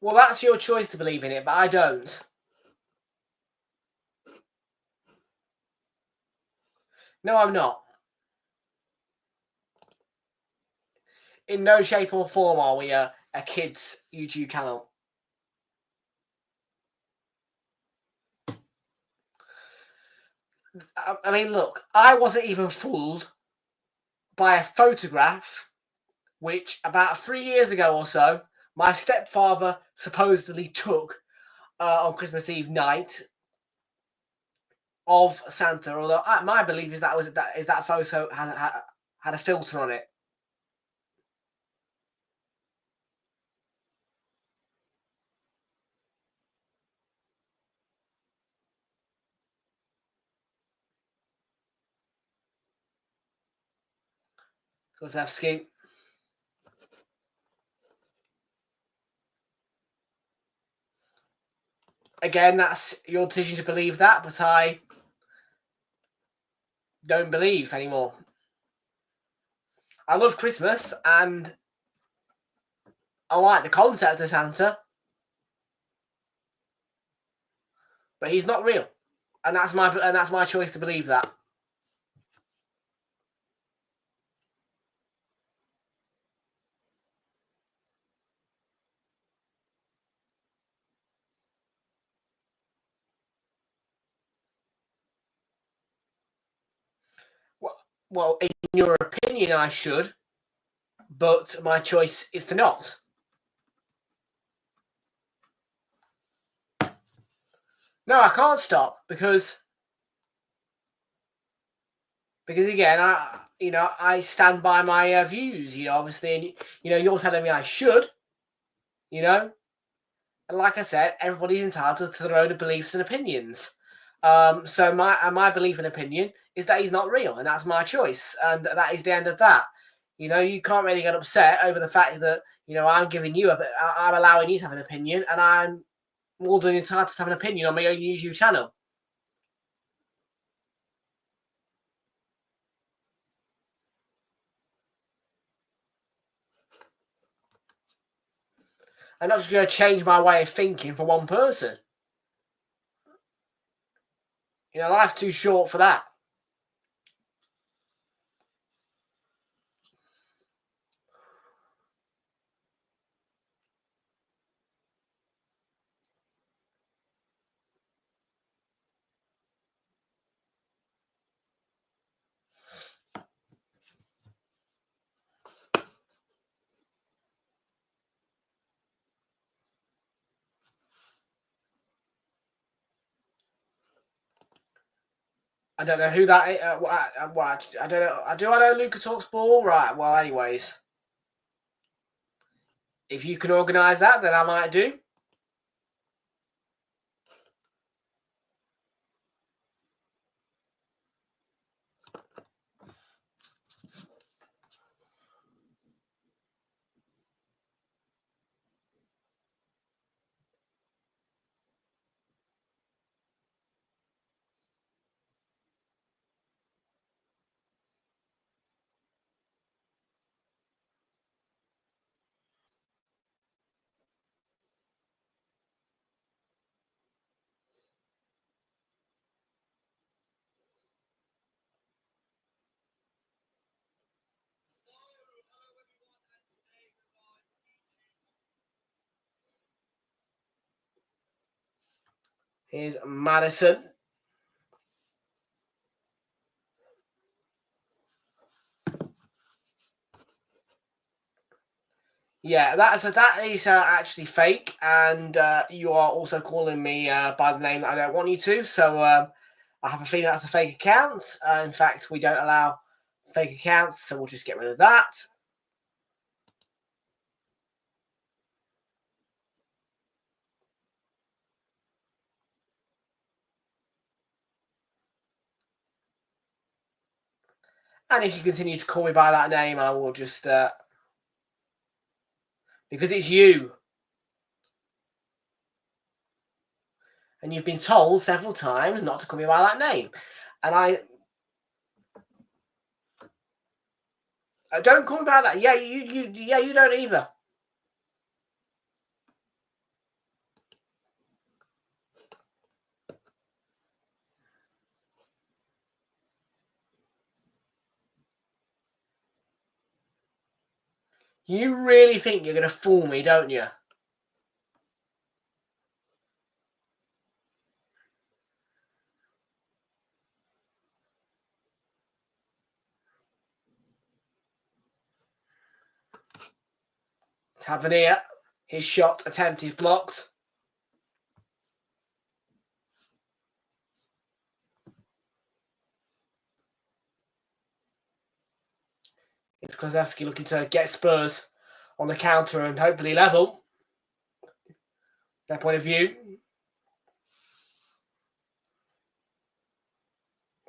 Well, that's your choice to believe in it, but I don't. No, I'm not. In no shape or form are we a kids YouTube channel. I mean, look, I wasn't even fooled by a photograph which about 3 years ago or so, my stepfather supposedly took on Christmas Eve night of Santa. Although my belief is that photo had a filter on it. Kozlowski. Again, that's your decision to believe that, but I don't believe anymore. I love Christmas and I like the concept of Santa, but he's not real, and that's my choice to believe that. Well, in your opinion, I should, but my choice is to not. No, I can't stop because again, I stand by my views. Obviously, and you're telling me I should. And like I said, everybody's entitled to their own beliefs and opinions. So my belief and opinion is that he's not real, and that's my choice, and that is the end of that. You can't really get upset over the fact that I'm giving you I'm allowing you to have an opinion, and I'm more than entitled to have an opinion on my own YouTube channel. I'm not just going to change my way of thinking for one person. Life's too short for that. I don't know who that is. What? I don't know. Do I know Luca talks ball? Right. Well, anyways, if you can organise that, then I might do. Here's Madison. Yeah, that is actually fake, and you are also calling me by the name that I don't want you to. So I have a feeling that's a fake account. In fact, we don't allow fake accounts, so we'll just get rid of that. And if you continue to call me by that name, I will just because it's you. And you've been told several times not to call me by that name. And I don't call me by that. Yeah, you don't either. You really think you're going to fool me, don't you? Tavernier, his shot attempt is blocked. It's Klosevsky looking to get Spurs on the counter and hopefully level. Their point of view.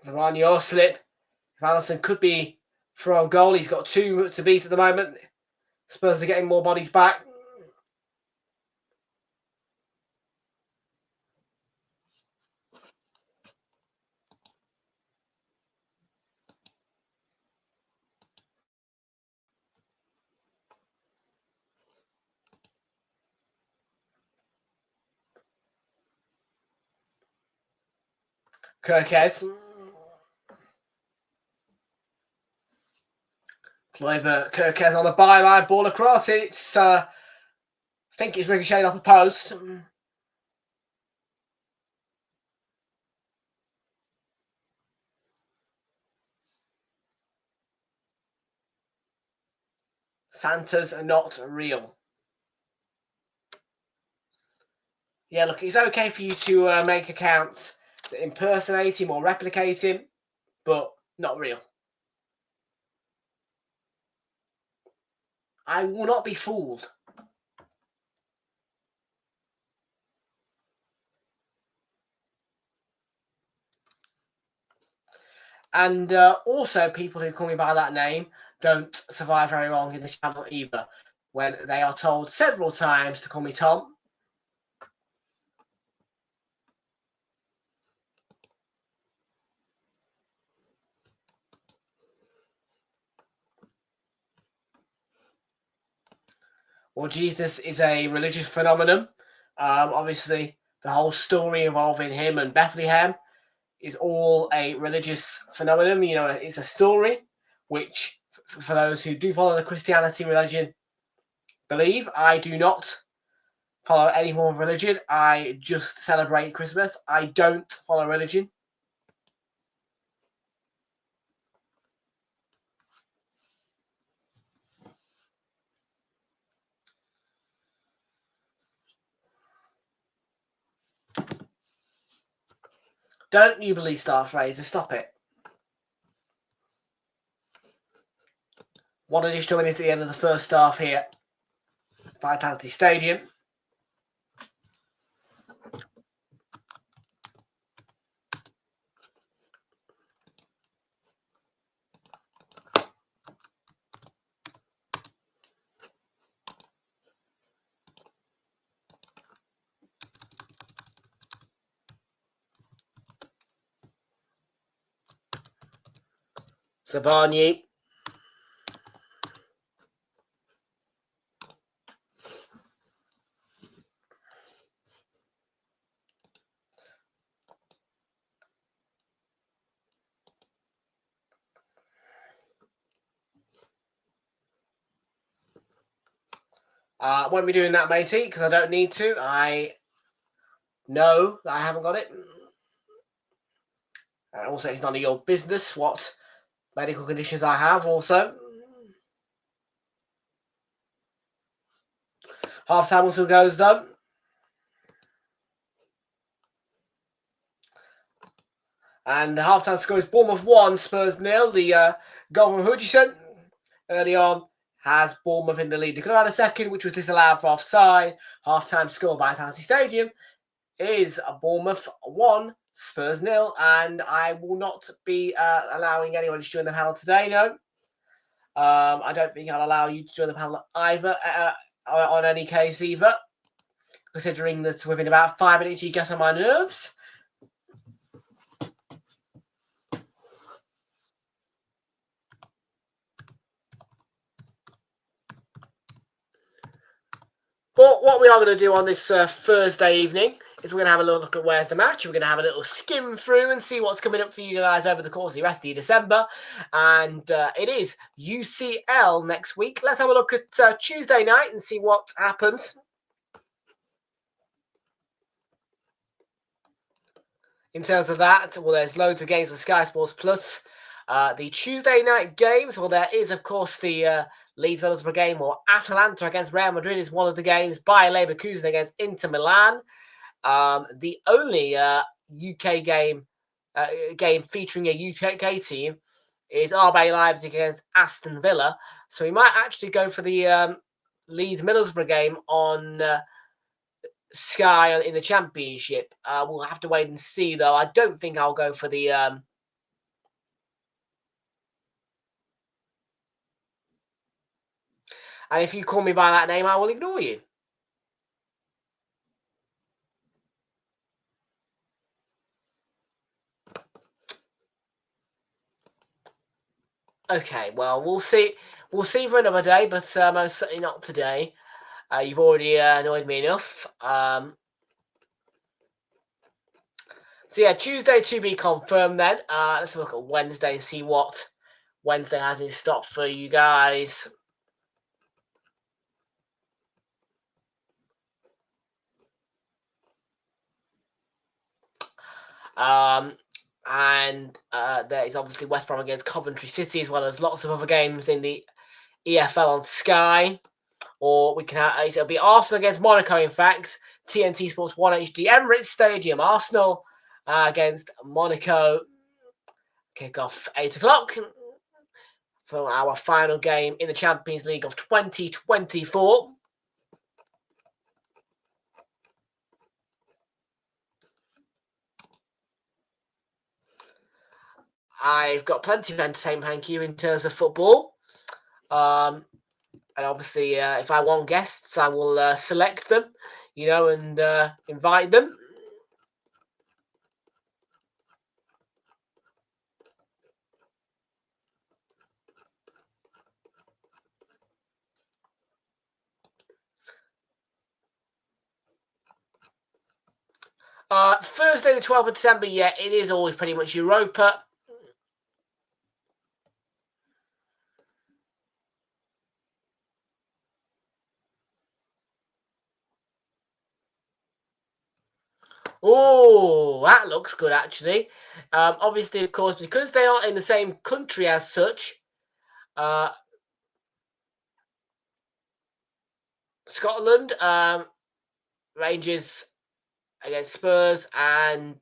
Zavanio slip. If Alisson could be for a goal, he's got 2 to beat at the moment. Spurs are getting more bodies back. Kirkes. Kluivert, Kirkes on the byline, ball across. It's, I think it's ricocheted off the post. Santa's not real. Yeah, look, it's okay for you to make accounts that impersonate him or replicate him, but not real. I will not be fooled. And also, people who call me by that name don't survive very long in this channel either, when they are told several times to call me Tom. Well, Jesus is a religious phenomenon. Obviously, the whole story involving him and Bethlehem is all a religious phenomenon. You know, it's a story which, for those who do follow the Christianity religion, believe. I do not follow any form of religion. I just celebrate Christmas. I don't follow religion. Don't you believe Star Fraser? Stop it. One additional minute at the end of the first half here. Vitality Stadium. Savani. Won't be doing that, matey, because I don't need to. I know that I haven't got it. And also, it's none of your business what medical conditions I have, also. Half-time whistle goes done. And the half-time score is Bournemouth 1, Spurs 0. The goal from Hutchison early on has Bournemouth in the lead. They could have had a second, which was disallowed for offside. Half-time score by Vitality Stadium is Bournemouth 1, Spurs 0. And I will not be allowing anyone to join the panel today, no. I don't think I'll allow you to join the panel either, on any case either, considering that within about 5 minutes you get on my nerves. But what we are going to do on this Thursday evening is we're going to have a little look at where's the match. We're going to have a little skim through and see what's coming up for you guys over the course of the rest of December. And it is UCL next week. Let's have a look at Tuesday night and see what happens. In terms of that, well, there's loads of games on Sky Sports Plus. The Tuesday night games, well, there is, of course, the Leeds Middlesbrough game, or Atalanta against Real Madrid is one of the games, Bayer Leverkusen against Inter Milan. The only UK game featuring a UK team is RB Leipzig against Aston Villa. So we might actually go for the Leeds Middlesbrough game on Sky in the Championship. We'll have to wait and see, though. I don't think I'll go for the and if you call me by that name, I will ignore you. Okay, well, we'll see. We'll see for another day, but most certainly not today. You've already annoyed me enough. So yeah, Tuesday to be confirmed then. Let's have a look at Wednesday and see what Wednesday has in stock for you guys. And there is obviously West Brom against Coventry City, as well as lots of other games in the EFL on Sky. Or we can have, it'll be Arsenal against Monaco, in fact. TNT Sports 1 HD, Emirates Stadium, Arsenal against Monaco. Kick-off 8 o'clock for our final game in the Champions League of 2024. I've got plenty of entertainment, thank you, in terms of football. And obviously, if I want guests, I will select them, and invite them. Thursday, the 12th of December, yeah, it is always pretty much Europa. Oh, that looks good, actually. Obviously, of course, because they are in the same country as such, Scotland, Rangers against Spurs, and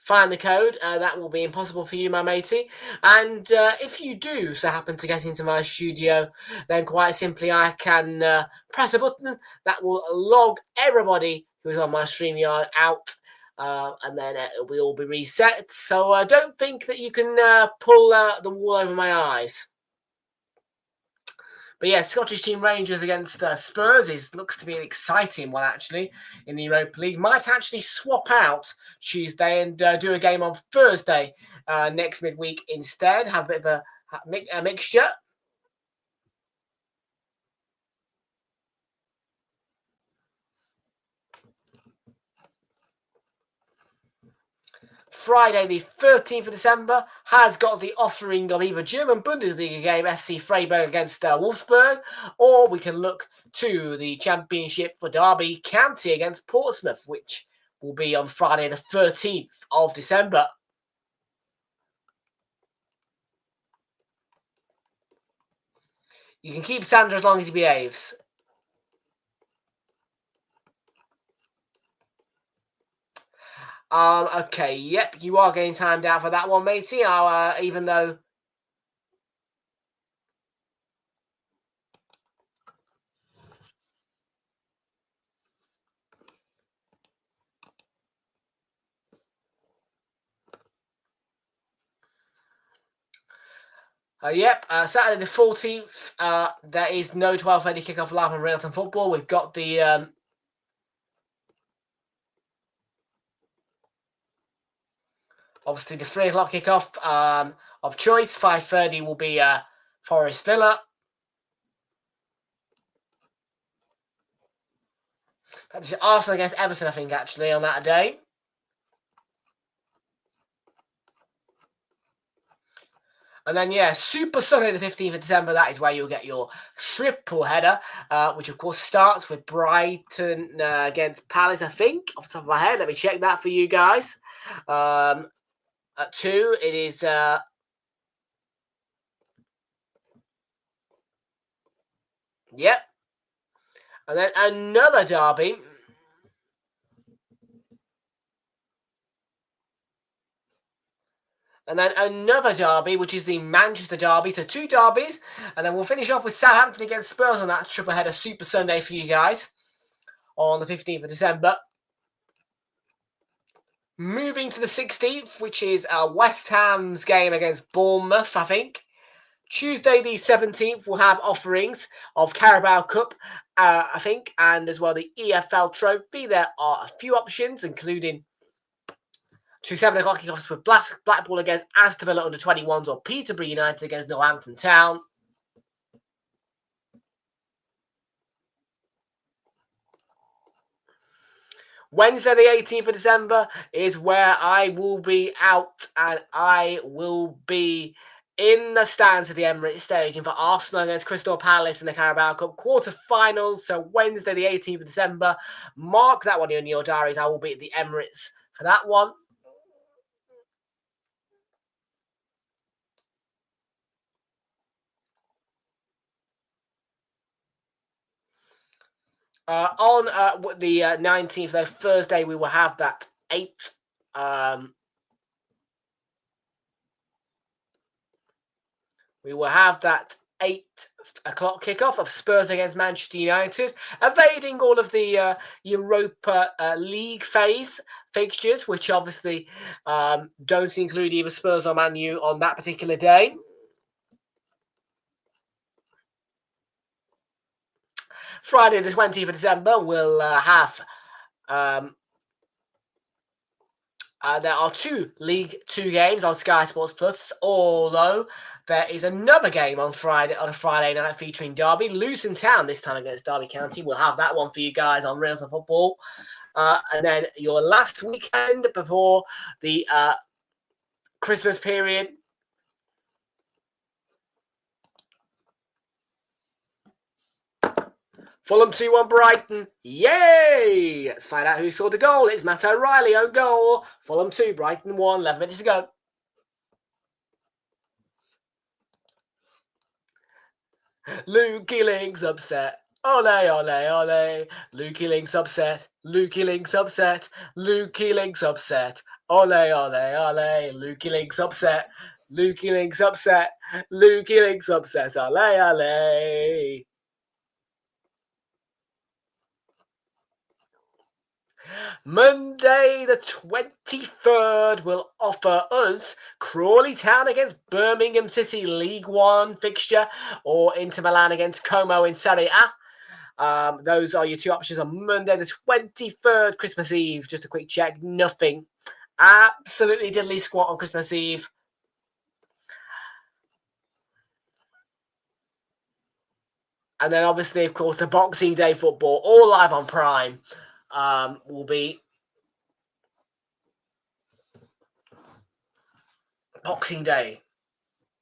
find the code. That will be impossible for you, my matey. And if you do so happen to get into my studio, then quite simply I can press a button that will log everybody who is on my StreamYard out. And then it will all be reset. So don't think that you can pull the wool over my eyes. But yeah, Scottish team Rangers against Spurs looks to be an exciting one, actually, in the Europa League. Might actually swap out Tuesday and do a game on Thursday next midweek instead. Have a bit of a mixture. Friday, the 13th of December, has got the offering of either German Bundesliga game, SC Freiburg against Wolfsburg, or we can look to the Championship for Derby County against Portsmouth, which will be on Friday, the 13th of December. You can keep Sandra as long as he behaves. Okay, yep, you are getting timed out for that one, matey. Even though... Saturday the 14th, there is no 12:30 kickoff live on Realltom Football. We've got the... obviously, the 3 o'clock kickoff of choice. 5:30 will be Forest Villa. That's Arsenal against Everton, I think, actually, on that day. And then, yeah, Super Sunday, the 15th of December, that is where you'll get your triple header, which, of course, starts with Brighton against Palace, I think, off the top of my head. Let me check that for you guys. At 2, it is... Yep. And then another derby. And then another derby, which is the Manchester derby. So 2 derbies. And then we'll finish off with Southampton against Spurs on that triple header Super Sunday for you guys on the 15th of December. Moving to the 16th, which is West Ham's game against Bournemouth, I think. Tuesday the 17th, we'll have offerings of Carabao Cup, I think, and as well the EFL Trophy. There are a few options, including 2 7 o'clock kickoffs with Blackpool against Aston Villa under 21s or Peterborough United against Northampton Town. Wednesday, the 18th of December is where I will be out and I will be in the stands at the Emirates Stadium for Arsenal against Crystal Palace in the Carabao Cup quarter-finals. So Wednesday, the 18th of December. Mark that one in your diaries. I will be at the Emirates for that one. On the 19th, though, Thursday, we will have that 8. We will have that 8 o'clock kickoff of Spurs against Manchester United, evading all of the Europa League phase fixtures, which obviously don't include either Spurs or Man U on that particular day. Friday, the 20th of December, we'll have... there are 2 League 2 games on Sky Sports Plus, although there is another game on a Friday night featuring Derby. Luton Town, this time against Derby County. We'll have that one for you guys on Realltom Football. And then your last weekend before the Christmas period. Fulham 2-1 Brighton. Yay! Let's find out who scored the goal. It's Matt O'Reilly on goal. Fulham 2, Brighton 1. 11 minutes to go. Lukey Link's upset. Ole, ole, ole. Lukey Link's upset. Lukey Link's upset. Lukey Link's upset. Ole, ole, ole. Lukey Link's upset. Lukey Link's upset. Lukey Link's upset. Ole, ole. Monday the 23rd will offer us Crawley Town against Birmingham City League One fixture, or Inter Milan against Como in Serie A. Those are your two options on Monday the 23rd, Christmas Eve. Just a quick check, nothing. Absolutely diddly squat on Christmas Eve. And then obviously, of course, the Boxing Day football, all live on Prime, will be Boxing Day.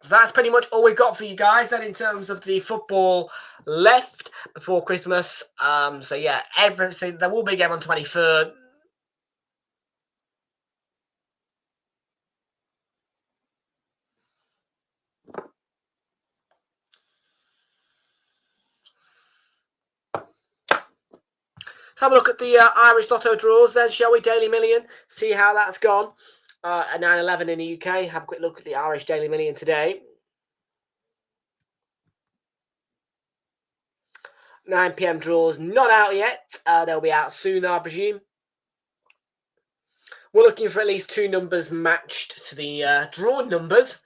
So that's pretty much all we've got for you guys then in terms of the football left before Christmas. So yeah, everything, there will be a game on 23rd. Let's have a look at the Irish Lotto draws then, shall we? Daily Million, see how that's gone. At 9:11 in the UK, have a quick look at the Irish Daily Million today. 9 PM draws not out yet. They'll be out soon, I presume. We're looking for at least two numbers matched to the drawn numbers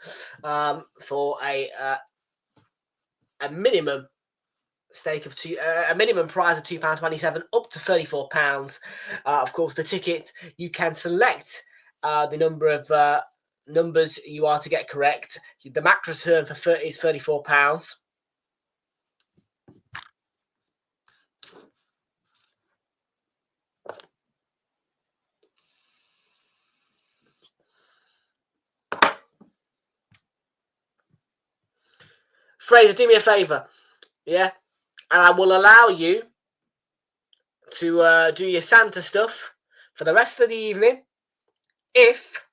for a minimum stake of a minimum prize of £2.27 up to £34. Of course, the ticket, you can select the number of numbers you are to get correct. The max return for is £34. Fraser, do me a favour, yeah, and I will allow you to do your Santa stuff for the rest of the evening if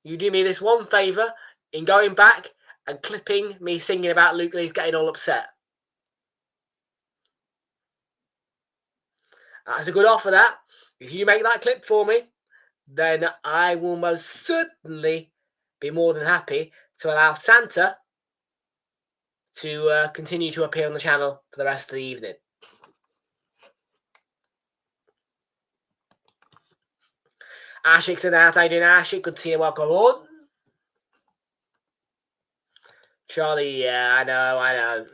you do me this one favour in going back and clipping me singing about Luke Lee's getting all upset. That's a good offer, that. If you make that clip for me, then I will most certainly be more than happy to allow Santa to continue to appear on the channel for the rest of the evening. Ashik's in the house. How you doing, Ashik? Good to see you. Welcome on. Charlie, yeah, I know.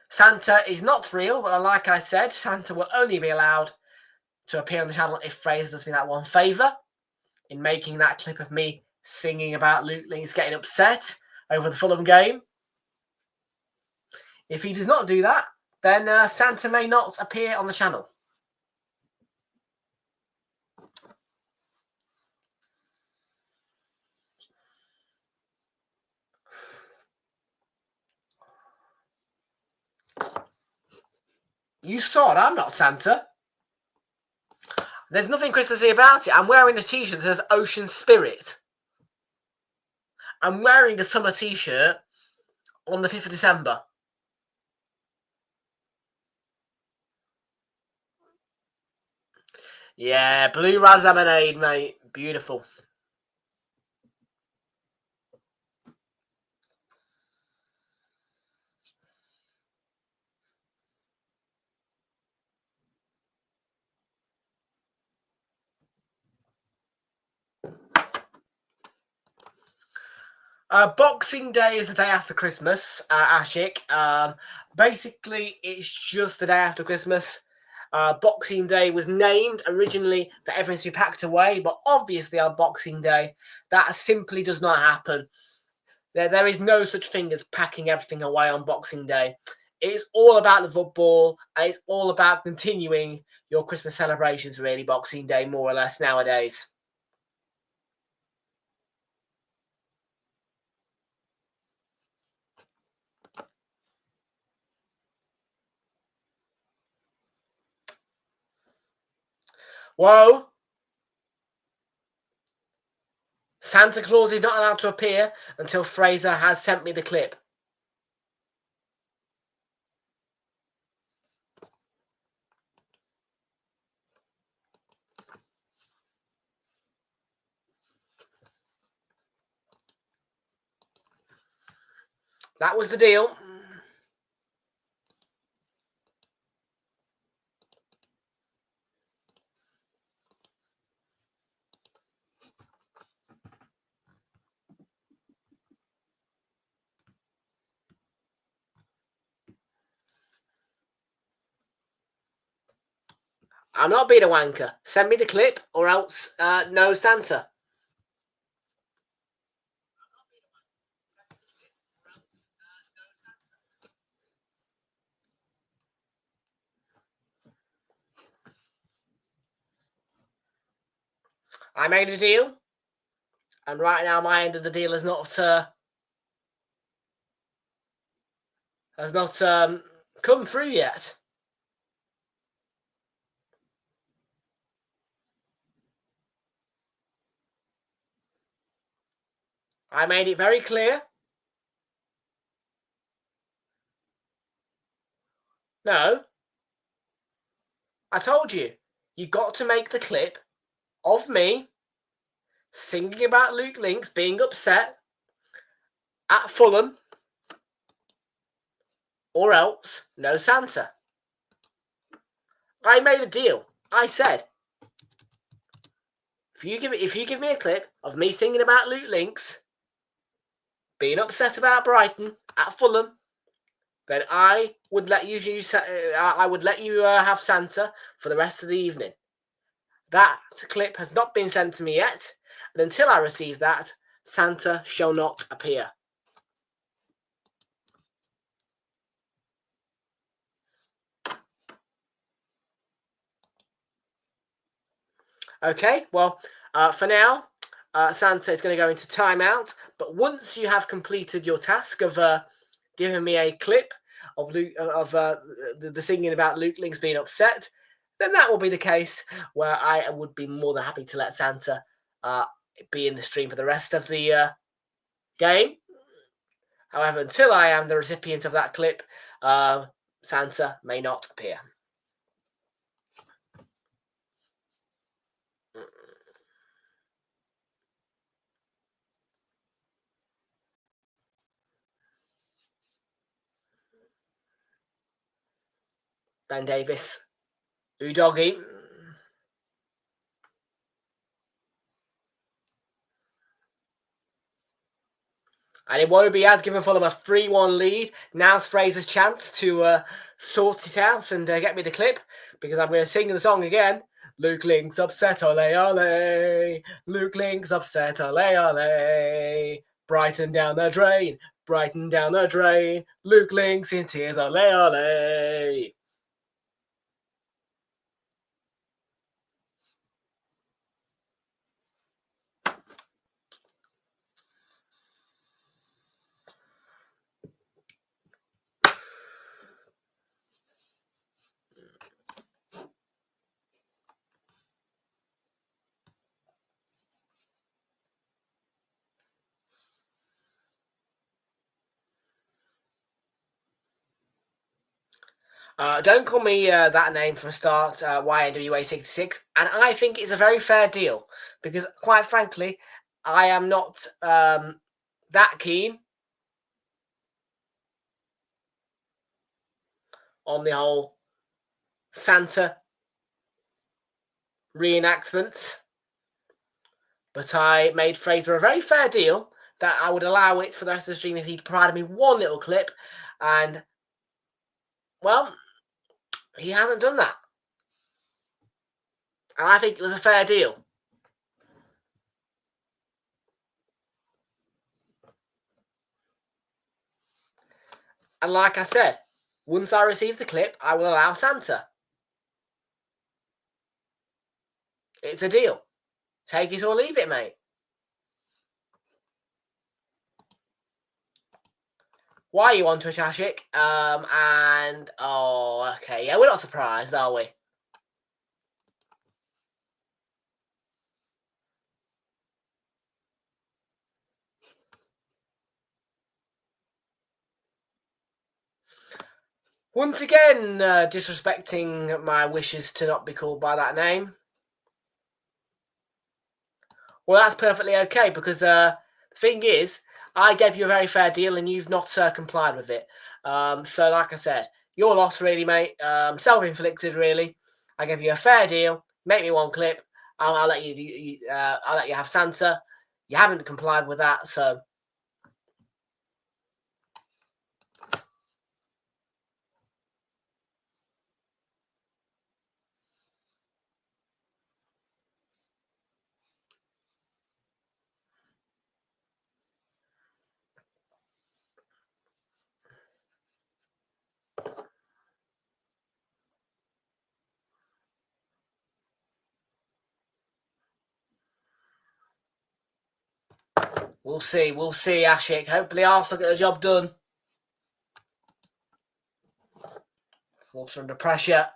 Santa is not real, but like I said, Santa will only be allowed to appear on the channel if Fraser does me that one favour in making that clip of me singing about Luke Lee's getting upset over the Fulham game. If he does not do that, then Santa may not appear on the channel. You saw it, I'm not Santa. There's nothing Christmassy about it. I'm wearing a t-shirt that says Ocean Spirit. I'm wearing the summer t-shirt on the 5th of December. Yeah, blue ras lemonade, mate. Beautiful. Boxing Day is the day after Christmas, Ashik. Basically, it's just the day after Christmas. Boxing Day was named originally for everything to be packed away, but obviously on Boxing Day, that simply does not happen. There is no such thing as packing everything away on Boxing Day. It's all about the football, and it's all about continuing your Christmas celebrations, really, Boxing Day, more or less, nowadays. Whoa! Santa Claus is not allowed to appear until Fraser has sent me the clip. That was the deal. I'm not being a wanker. Send me the clip or else no Santa. I made a deal, and right now my end of the deal has not come through yet. I made it very clear. No. I told you got to make the clip of me singing about Luke Links being upset at Fulham, or else no Santa. I made a deal. I said, if you give me a clip of me singing about Luke Links being upset about Brighton at Fulham, then I would let you have Santa for the rest of the evening. That clip has not been sent to me yet, and until I receive that, Santa shall not appear. Okay, well, for now, Santa is going to go into timeout. But once you have completed your task of giving me a clip of the singing about Luke Links being upset, then that will be the case where I would be more than happy to let Santa be in the stream for the rest of the game. However, until I am the recipient of that clip, Santa may not appear. Ben Davis, Udogie. And Iwobi has given Fulham a 3-1 lead. Now's Fraser's chance to sort it out and get me the clip, because I'm going to sing the song again. Luke Links upset, ole ole. Luke Links upset, ole ole. Brighton down the drain, Brighton down the drain. Luke Links in tears, ole ole. Don't call me that name for a start, YNWA66, and I think it's a very fair deal, because quite frankly, I am not that keen on the whole Santa reenactments, but I made Fraser a very fair deal that I would allow it for the rest of the stream if he'd provided me one little clip, and, well, he hasn't done that. And I think it was a fair deal. And like I said, once I receive the clip, I will allow Santa. It's a deal. Take it or leave it, mate. Why are you on Twitch, Ashik? Okay, yeah, we're not surprised, are we? Once again, disrespecting my wishes to not be called by that name. Well, that's perfectly okay, because the thing is, I gave you a very fair deal and you've not complied with it. So like I said, your loss really, mate. Self-inflicted, really. I gave you a fair deal. Make me one clip. I'll let you. I'll let you have Santa. You haven't complied with that, so. We'll see, Ashik. Hopefully Arsenal get the job done. Forced under pressure.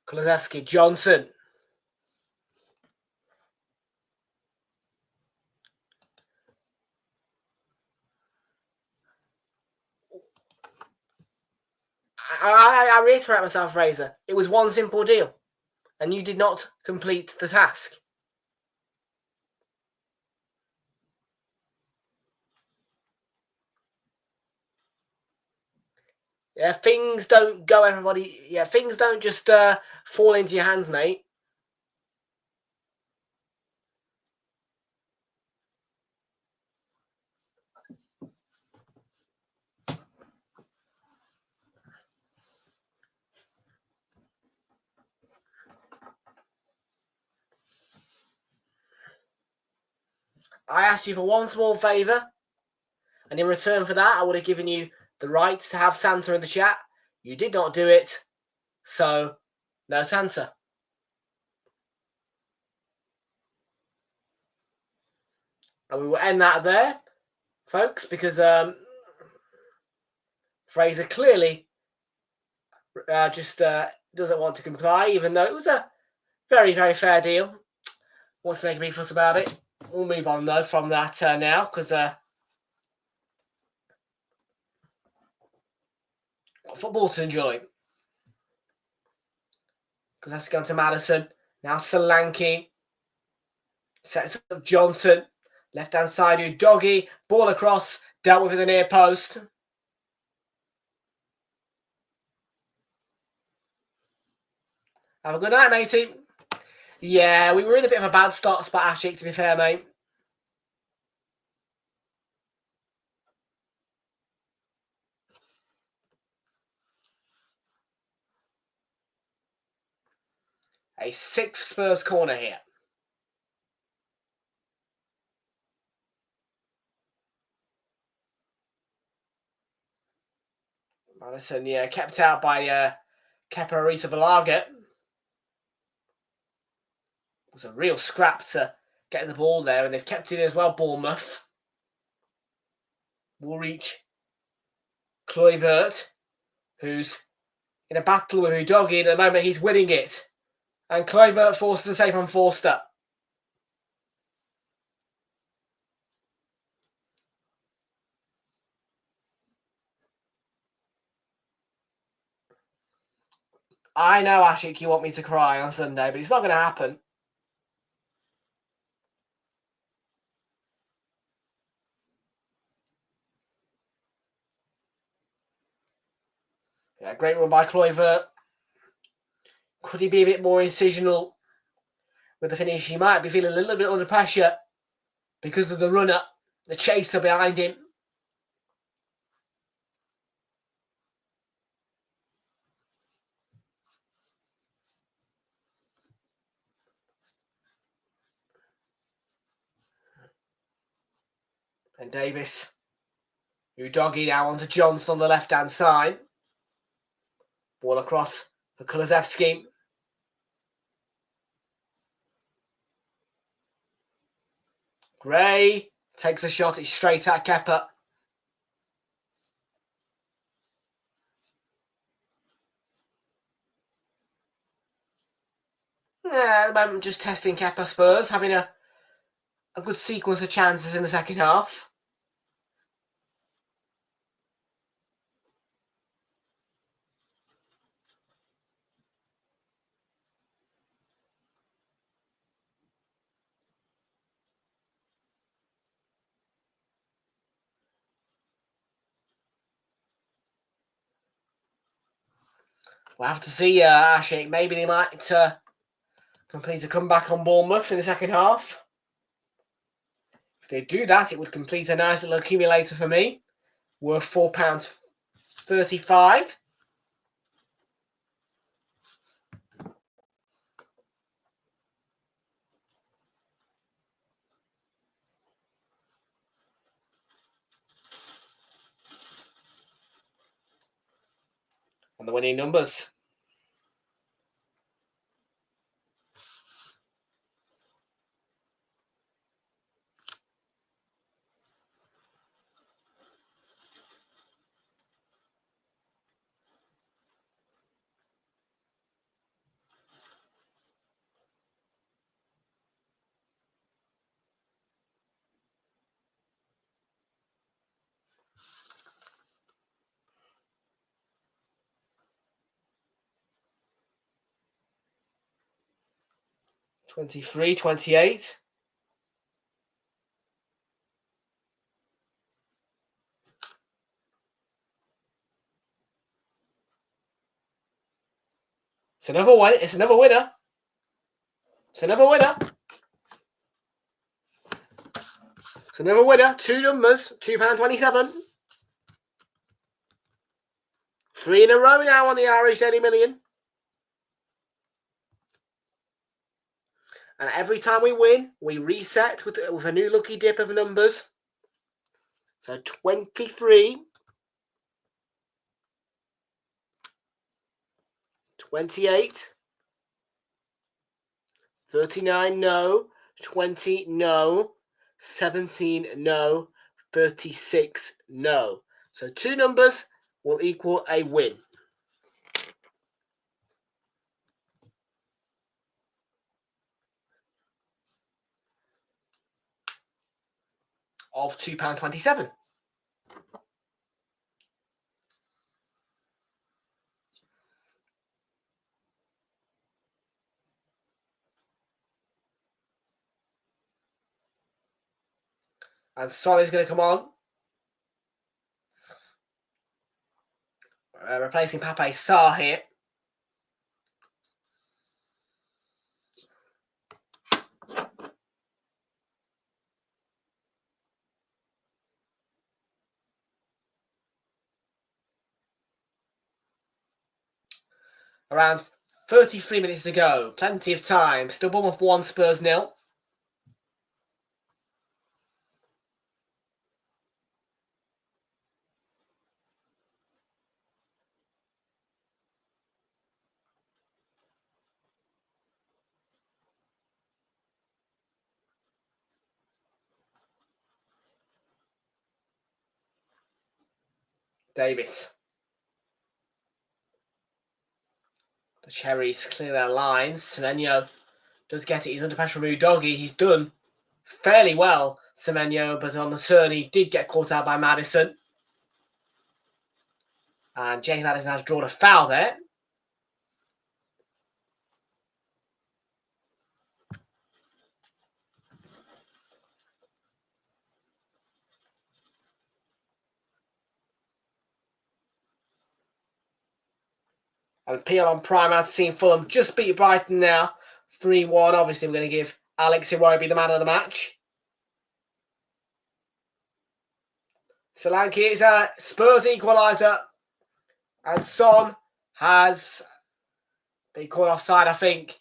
Kulusevski, Johnson. I reiterate myself, Fraser. It was one simple deal, and you did not complete the task. Yeah, things don't go, everybody. Yeah, things don't just fall into your hands, mate. I asked you for one small favour, and in return for that, I would have given you the right to have Santa in the chat. You did not do it, so no Santa. And we will end that there, folks, because Fraser clearly just doesn't want to comply, even though it was a very, very fair deal. Wants to make a big fuss about it. We'll move on, though, from that now, because football to enjoy. Because that's gone to Madison. Now Solanke. Sets up Johnson. Left-hand side, Udogie. Ball across. Dealt with the near post. Have a good night, matey. Yeah, we were in a bit of a bad start spot, Ashik, to be fair, mate. A 6th Spurs corner here. Madison, yeah, kept out by Kepa Arrizabalaga. It was a real scrap to get the ball there, and they've kept it as well, Bournemouth. Will reach Kluivert, who's in a battle with Udogie. At the moment, he's winning it. And Kluivert forces the save from Forster. I know, Ashik, you want me to cry on Sunday, but it's not going to happen. Yeah, great run by Kluivert. Could he be a bit more incisional with the finish? He might be feeling a little bit under pressure because of the runner, the chaser behind him. And Davis, Udogie now onto Johnson on the left-hand side. Ball across for Kulusevski. Gray takes a shot. It's straight at Kepa. Yeah, at the moment, just testing Kepa Spurs, having a good sequence of chances in the second half. We'll have to see, Ashik. Maybe they might complete a comeback on Bournemouth in the second half. If they do that, it would complete a nice little accumulator for me, worth £4.35. And the winning numbers. $23, $28. It's another one. It's another winner. It's another winner. It's another winner. Two numbers. £2.27. 3 in a row now on the Irish Daily Million. And every time we win, we reset with a new lucky dip of numbers. So 23, 28, 39, no, 20, no, 17, no, 36, no. So two numbers will equal a win. Of £2.27. And Sonny's going to come on. Replacing Pape Sarr here. Around 33 minutes to go. Plenty of time. Still Bournemouth 1, Spurs 0. Davis. The Cherries clear their lines. Semenyo does get it. He's under pressure from Udogie. He's done fairly well, Semenyo, but on the turn he did get caught out by Maddison. And James Maddison has drawn a foul there. And Peel on Prime has seen Fulham just beat Brighton now. 3-1. Obviously, we're going to give Alex Iwobi the man of the match. Solanke is a Spurs equaliser. And Son has been caught offside, I think.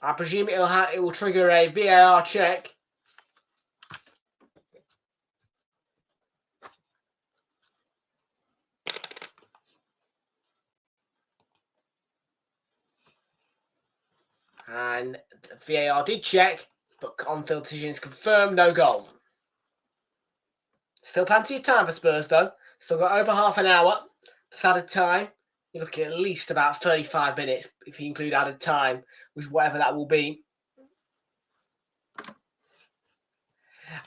I presume it will trigger a VAR check. And the VAR did check, but on-field decision is confirmed, no goal. Still plenty of time for Spurs, though. Still got over half an hour. Just added time. You're looking at least about 35 minutes if you include added time, which whatever that will be.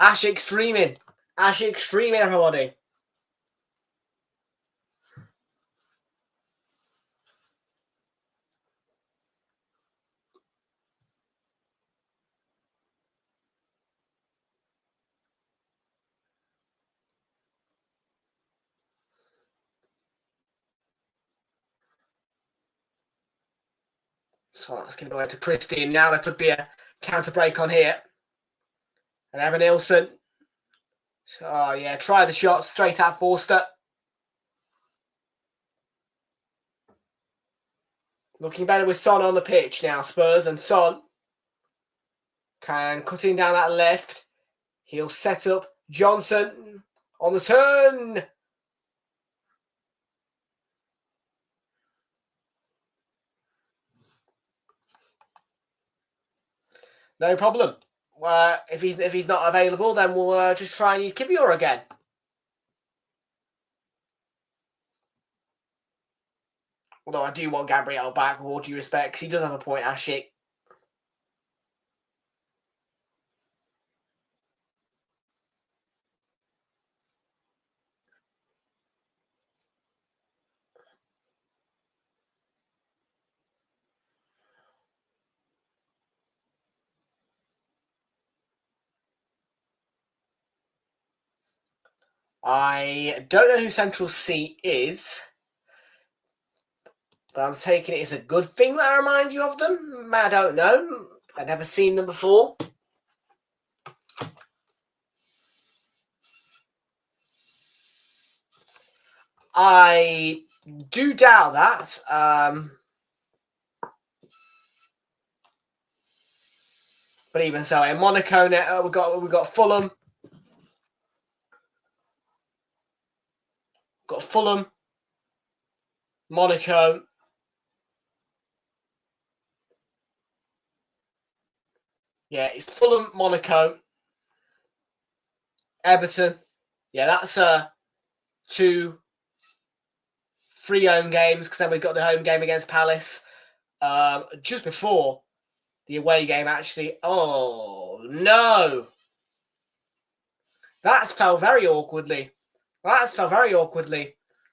Ashik streaming. Ashik streaming, everybody. So let's give it away to Christie. Now there could be a counter break on here. And Evan Nielsen. Oh, yeah, try the shot straight at Forster. Looking better with Son on the pitch now, Spurs. And Son can cut in down that left. He'll set up Johnson on the turn. No problem. If he's not available, then we'll just try and use Kivior again. Although I do want Gabriel back, with all due respect, because he does have a point, Ashik. I don't know who Central C is, but I'm taking it as a good thing that I remind you of them. I don't know. I've never seen them before. I do doubt that. But even so, in Monaco, we've got Fulham. Got Fulham, Monaco. Yeah, it's Fulham, Monaco, Everton. Yeah, that's 2 free home games, because then we've got the home game against Palace just before the away game, actually. Oh, no. That's fell very awkwardly.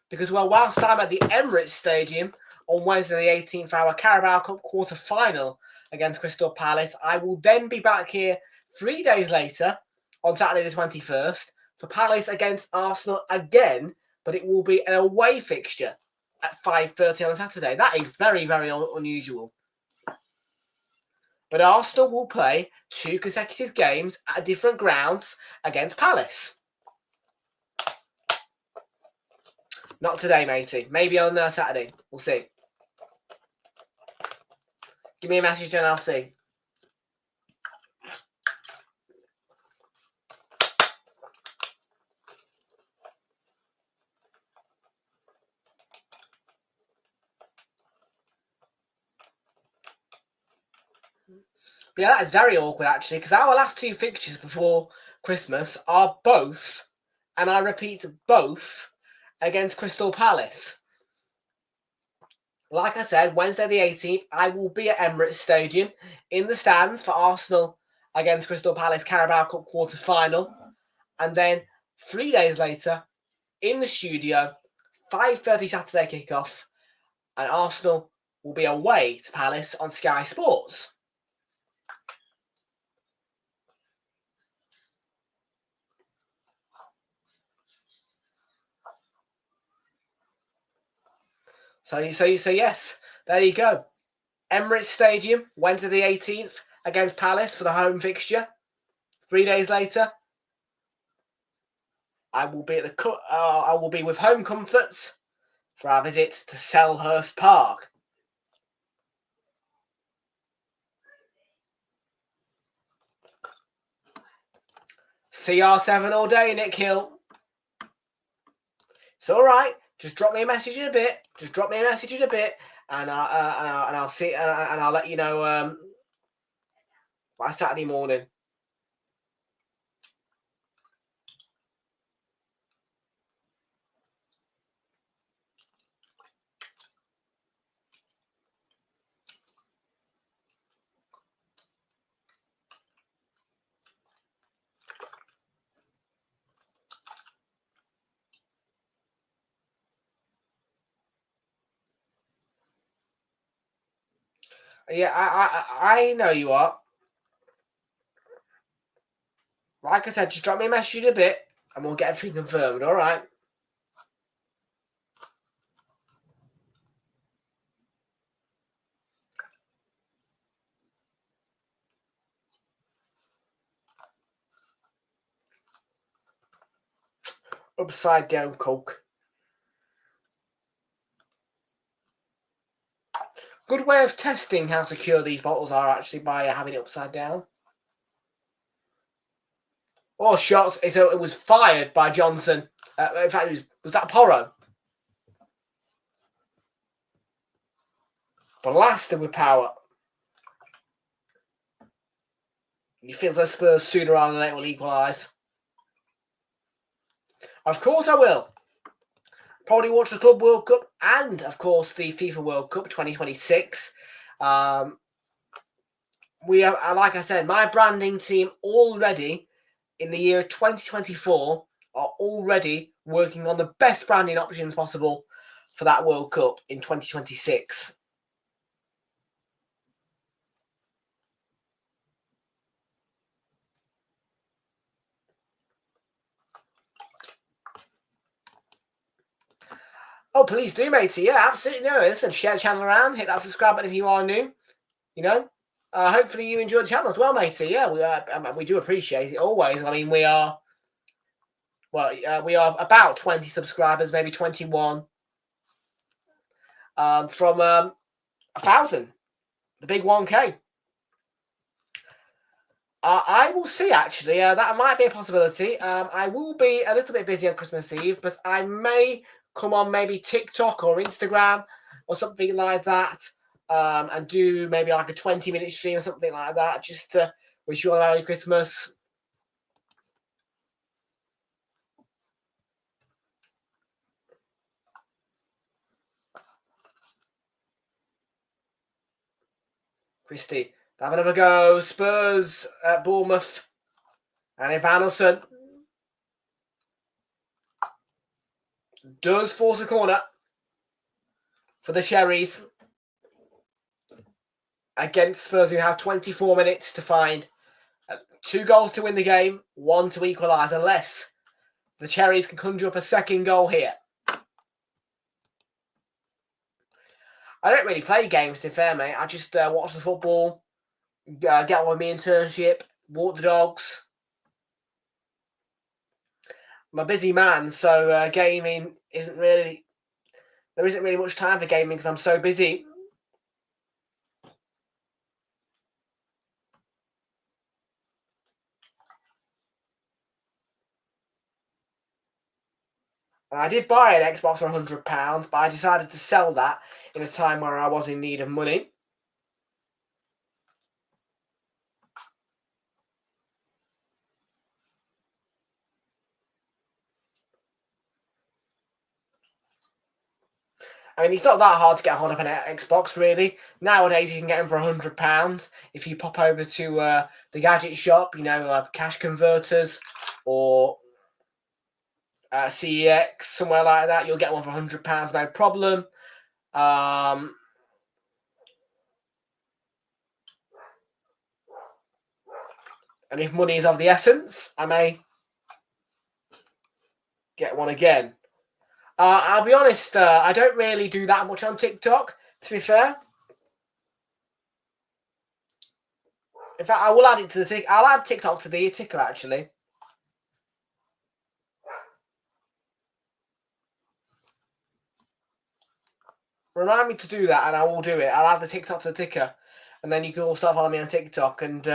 Because, well, whilst I'm at the Emirates Stadium on Wednesday the 18th for our Carabao Cup quarter-final against Crystal Palace, I will then be back here 3 days later on Saturday the 21st for Palace against Arsenal again, but it will be an away fixture at 5:30 on Saturday. That is very, very unusual. But Arsenal will play 2 consecutive games at different grounds against Palace. Not today, matey. Maybe on Saturday. We'll see. Give me a message and I'll see. But yeah, that is very awkward, actually, because our last 2 fixtures before Christmas are both, and I repeat, both, against Crystal Palace. Like I said, Wednesday the 18th, I will be at Emirates Stadium in the stands for Arsenal against Crystal Palace Carabao Cup quarter-final. And then 3 days later, in the studio, 5:30 Saturday kickoff, and Arsenal will be away to Palace on Sky Sports. So yes, there you go. Emirates Stadium, Wednesday the 18th against Palace for the home fixture. 3 days later, I will be at I will be with home comforts for our visit to Selhurst Park. CR7 all day, Nick Hill. It's all right. Just drop me a message in a bit. And I'll see. And I'll let you know by Saturday morning. Yeah, I know you are. Like I said, just drop me a message in a bit, and we'll get everything confirmed. All right. Upside down Coke. Good way of testing how secure these bottles are actually by having it upside down. Oh, shocked. It was fired by Johnson. In fact, was that Porro? Blasted with power. He feels like Spurs sooner rather than later will equalise. Of course I will. Probably watch the Club World Cup and, of course, the FIFA World Cup 2026. We have, like I said, my branding team already in the year 2024 are already working on the best branding options possible for that World Cup in 2026. Oh, please do, matey. Yeah, absolutely. No, listen, share the channel around. Hit that subscribe button if you are new. You know, hopefully you enjoy the channel as well, matey. Yeah, we do appreciate it always. I mean, we are about 20 subscribers, maybe 21 from 1,000, the big 1K. I will see, actually. That might be a possibility. I will be a little bit busy on Christmas Eve, but I may come on maybe TikTok or Instagram or something like that and do maybe like a 20-minute stream or something like that, just to wish you all a Merry Christmas. Christie, have another go. Spurs at Bournemouth. And if Anderson does force a corner for the Cherries against Spurs, who have 24 minutes to find 2 goals to win the game, 1 to equalise, unless the Cherries can conjure up a second goal here. I don't really play games, to be fair, mate. I just watch the football, get on with my internship, walk the dogs. I'm a busy man, so gaming isn't really... There isn't really much time for gaming because I'm so busy. And I did buy an Xbox for £100, but I decided to sell that in a time where I was in need of money. I mean, it's not that hard to get hold of an Xbox, really. Nowadays, you can get them for £100 if you pop over to the gadget shop, you know, cash converters or CEX, somewhere like that. You'll get one for £100, no problem. And if money is of the essence, I may get one again. I'll be honest, I don't really do that much on TikTok, to be fair. In fact, I will add it to the ticker. I'll add TikTok to the ticker, actually. Remind me to do that, and I will do it. I'll add the TikTok to the ticker, and then you can all start following me on TikTok, and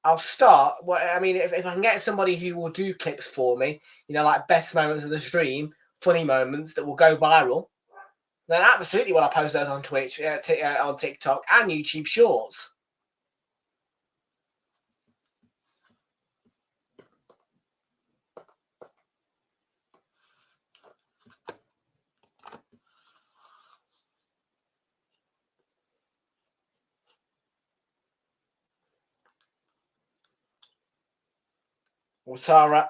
I'll start. Well, I mean, if I can get somebody who will do clips for me, you know, like best moments of the stream, funny moments that will go viral, then absolutely will I post those on Twitch, on TikTok, and YouTube Shorts. Watara.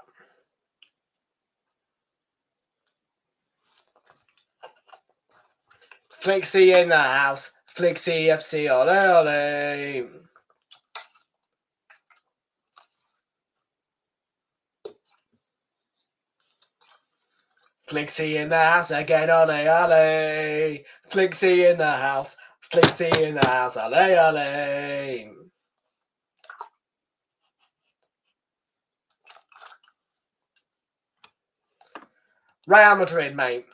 Flixie in the house. Flixie FC, ole ole. Flixie in the house again, ole ole. Flixie in the house. Flixie in the house, ole ole. Real Madrid, mate.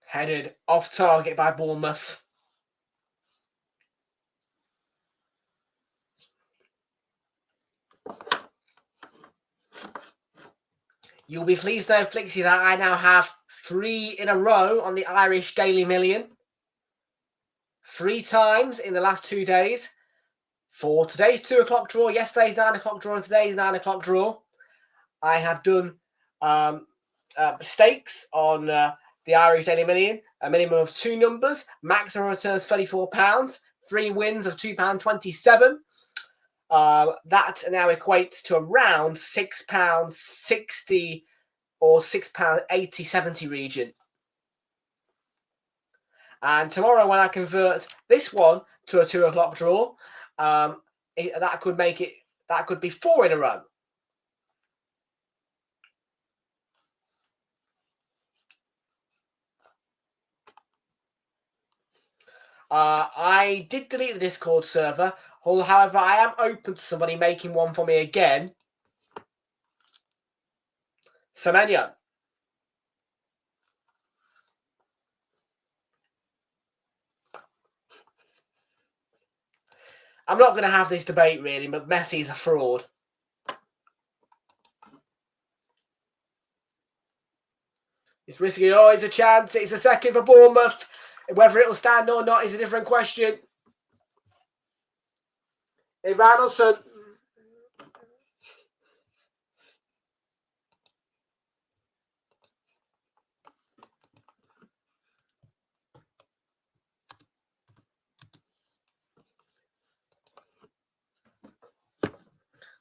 Headed off target by Bournemouth. You'll be pleased to know, Flixie, that I now have 3 in a row on the Irish Daily Million. 3 times in the last 2 days. For today's 2 o'clock draw, yesterday's 9 o'clock draw, and today's 9 o'clock draw, I have done stakes on the Irish Daily Million, a minimum of 2 numbers, maximum returns £34, 3 wins of £2.27. That now equates to around £6.60 or £6.80, 70 region. And tomorrow, when I convert this one to a 2 o'clock draw, that could make it. That could be 4 in a row. I did delete the Discord server. However, I am open to somebody making one for me again. Semenyo. I'm not going to have this debate, really, but Messi is a fraud. It's risky. Oh, it's a chance. It's a second for Bournemouth. Whether it'll stand or not is a different question. Realltom.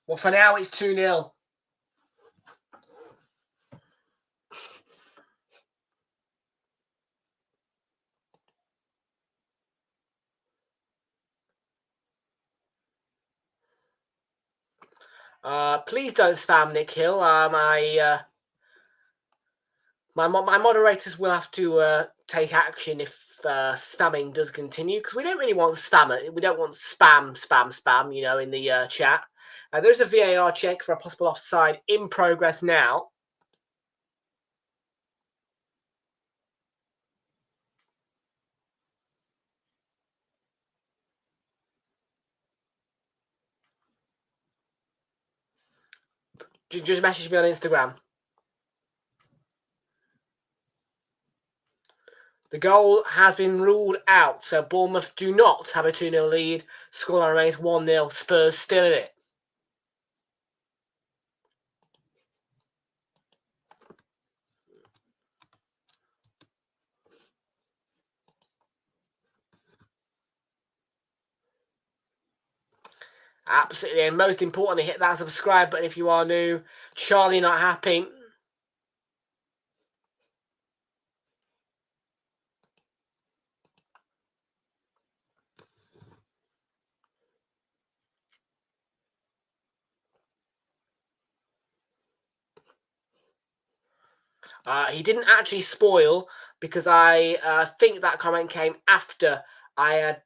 Well, for now, it's 2-0. Please don't spam Nick Hill. My moderators will have to take action if spamming does continue, because we don't really want spam. We don't want spam, you know, in the chat. There's a VAR check for a possible offside in progress now. Just message me on Instagram. The goal has been ruled out, so Bournemouth do not have a 2-0 lead. Scoreline remains 1-0. Spurs still in it. Absolutely, and most importantly, hit that subscribe button if you are new. Charlie not happy. He didn't actually spoil, because I think that comment came after I had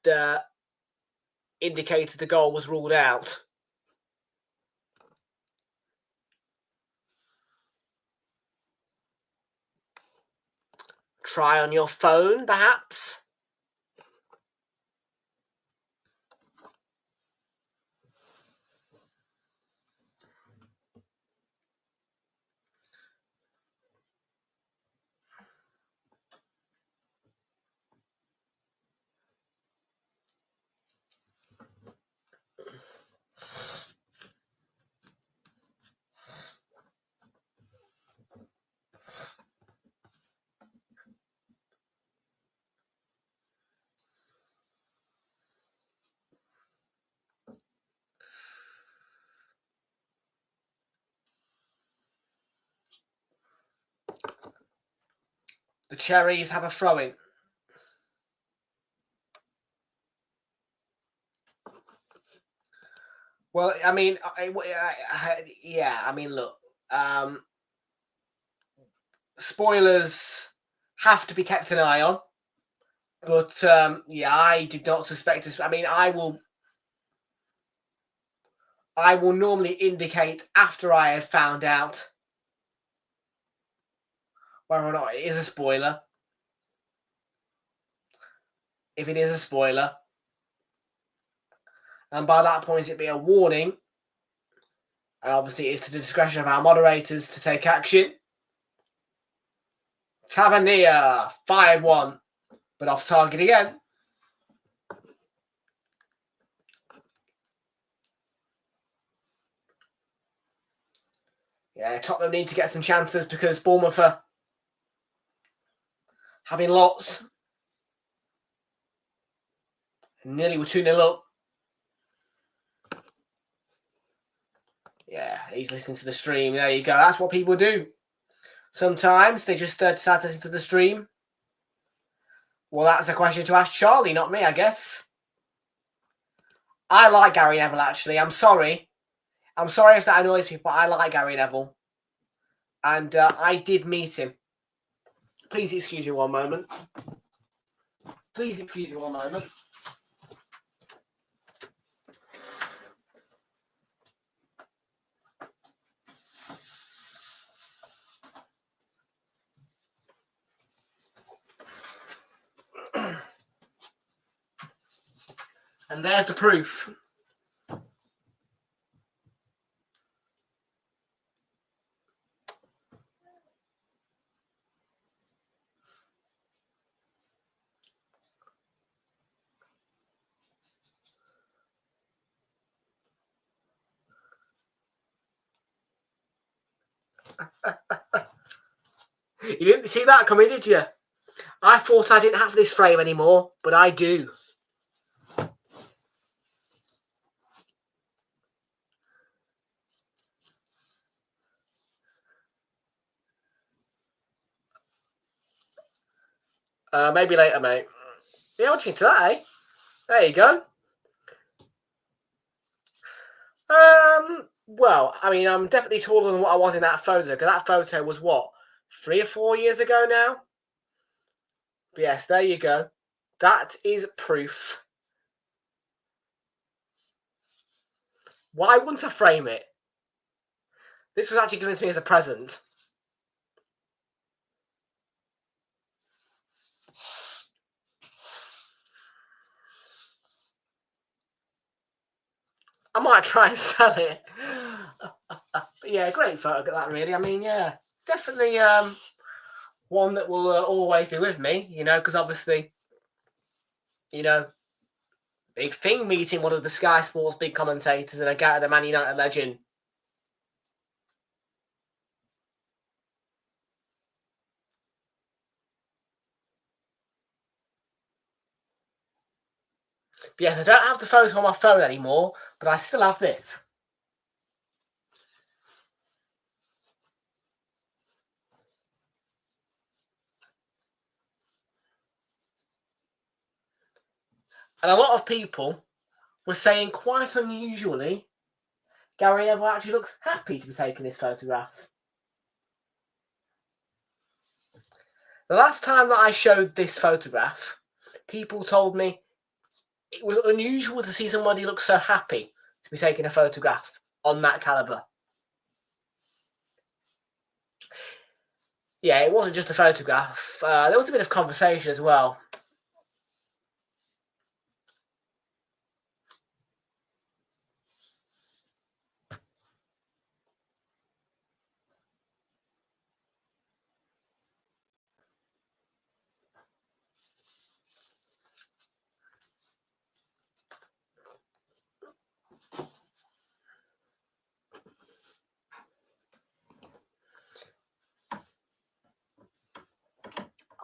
indicated the goal was ruled out. Try on your phone, perhaps. The Cherries have a throw-in. Well, I mean, yeah, I mean, look, spoilers have to be kept an eye on, but yeah, I did not suspect this. I mean, I will I will normally indicate after I have found out whether or not it is a spoiler. If it is a spoiler. And by that point, it'd be a warning. And obviously, it's to the discretion of our moderators to take action. Tavernier, 5-1. But off target again. Yeah, Tottenham need to get some chances because Bournemouth are having lots. Nearly were 2-0 up. Yeah, he's listening to the stream. There you go. That's what people do. Sometimes they just decide to listen to the stream. Well, that's a question to ask Charlie, not me, I guess. I like Gary Neville, actually. I'm sorry. I'm sorry if that annoys people, but I like Gary Neville. And I did meet him. Please excuse me one moment. Please excuse me one moment. And there's the proof. You didn't see that coming, did you? I thought I didn't have this frame anymore, but I do. Maybe later, mate. Yeah, what do you think to that, eh? There you go. Well, I mean, I'm definitely taller than what I was in that photo, because that photo was, what, 3 or 4 years ago now? But yes, there you go. That is proof. Why wouldn't I frame it? This was actually given to me as a present. I might try and sell it. But yeah, great photo, that really. I mean, yeah, definitely one that will always be with me, you know, because obviously, you know, big thing meeting one of the Sky Sports big commentators and a Man United legend. But yes, I don't have the photo on my phone anymore, but I still have this. And a lot of people were saying quite unusually, Gary Neville actually looks happy to be taking this photograph. The last time that I showed this photograph, people told me it was unusual to see somebody look so happy to be taking a photograph on that calibre. Yeah, it wasn't just a photograph. There was a bit of conversation as well.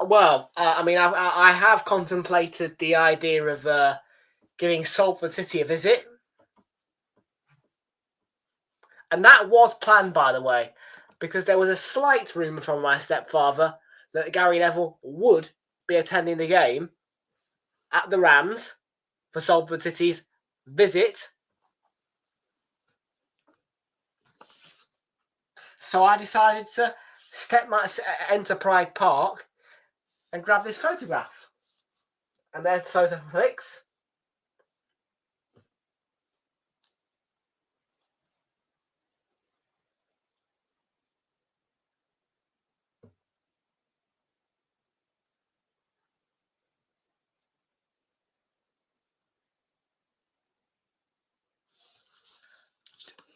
Well, I mean, I have contemplated the idea of giving Salford City a visit. And that was planned, by the way, because there was a slight rumour from my stepfather that Gary Neville would be attending the game at the Rams for Salford City's visit. So I decided to enter Pride Park and grab this photograph. And there's the photo flicks.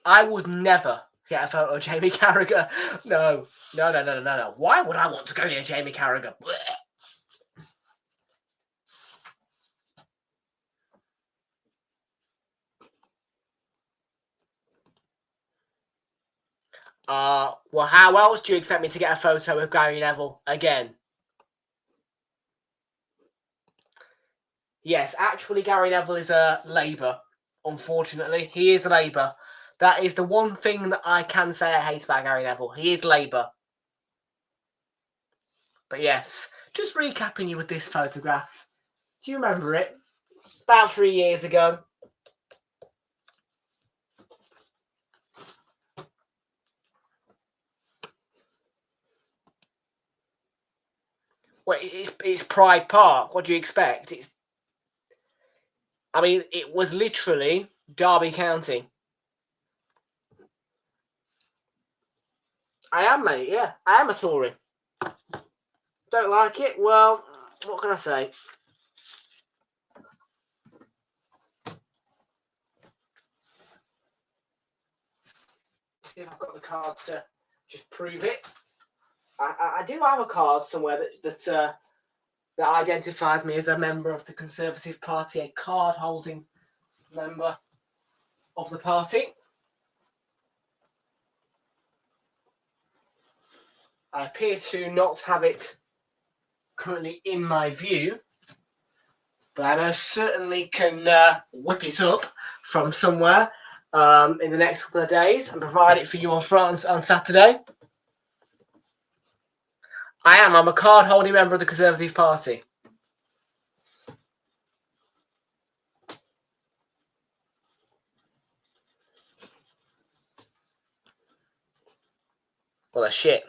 I would never get a photo of Jamie Carragher. No. Why would I want to go near Jamie Carragher? Well, how else do you expect me to get a photo of Gary Neville again? Yes, actually, Gary Neville is a Labour. Unfortunately, he is Labour. That is the one thing that I can say I hate about Gary Neville. He is Labour. But yes, just recapping you with this photograph. Do you remember it? About 3 years ago. Well, it's Pride Park. What do you expect? I mean, it was literally Derby County. I am, mate, yeah. I am a Tory. Don't like it? Well, what can I say? See if I've got the card to just prove it. I do have a card somewhere that identifies me as a member of the Conservative Party, a card-holding member of the party. I appear to not have it currently in my view, but I most certainly can whip it up from somewhere in the next couple of days and provide it for you on Saturday. I'm a card-holding member of the Conservative Party. Well, that's shit.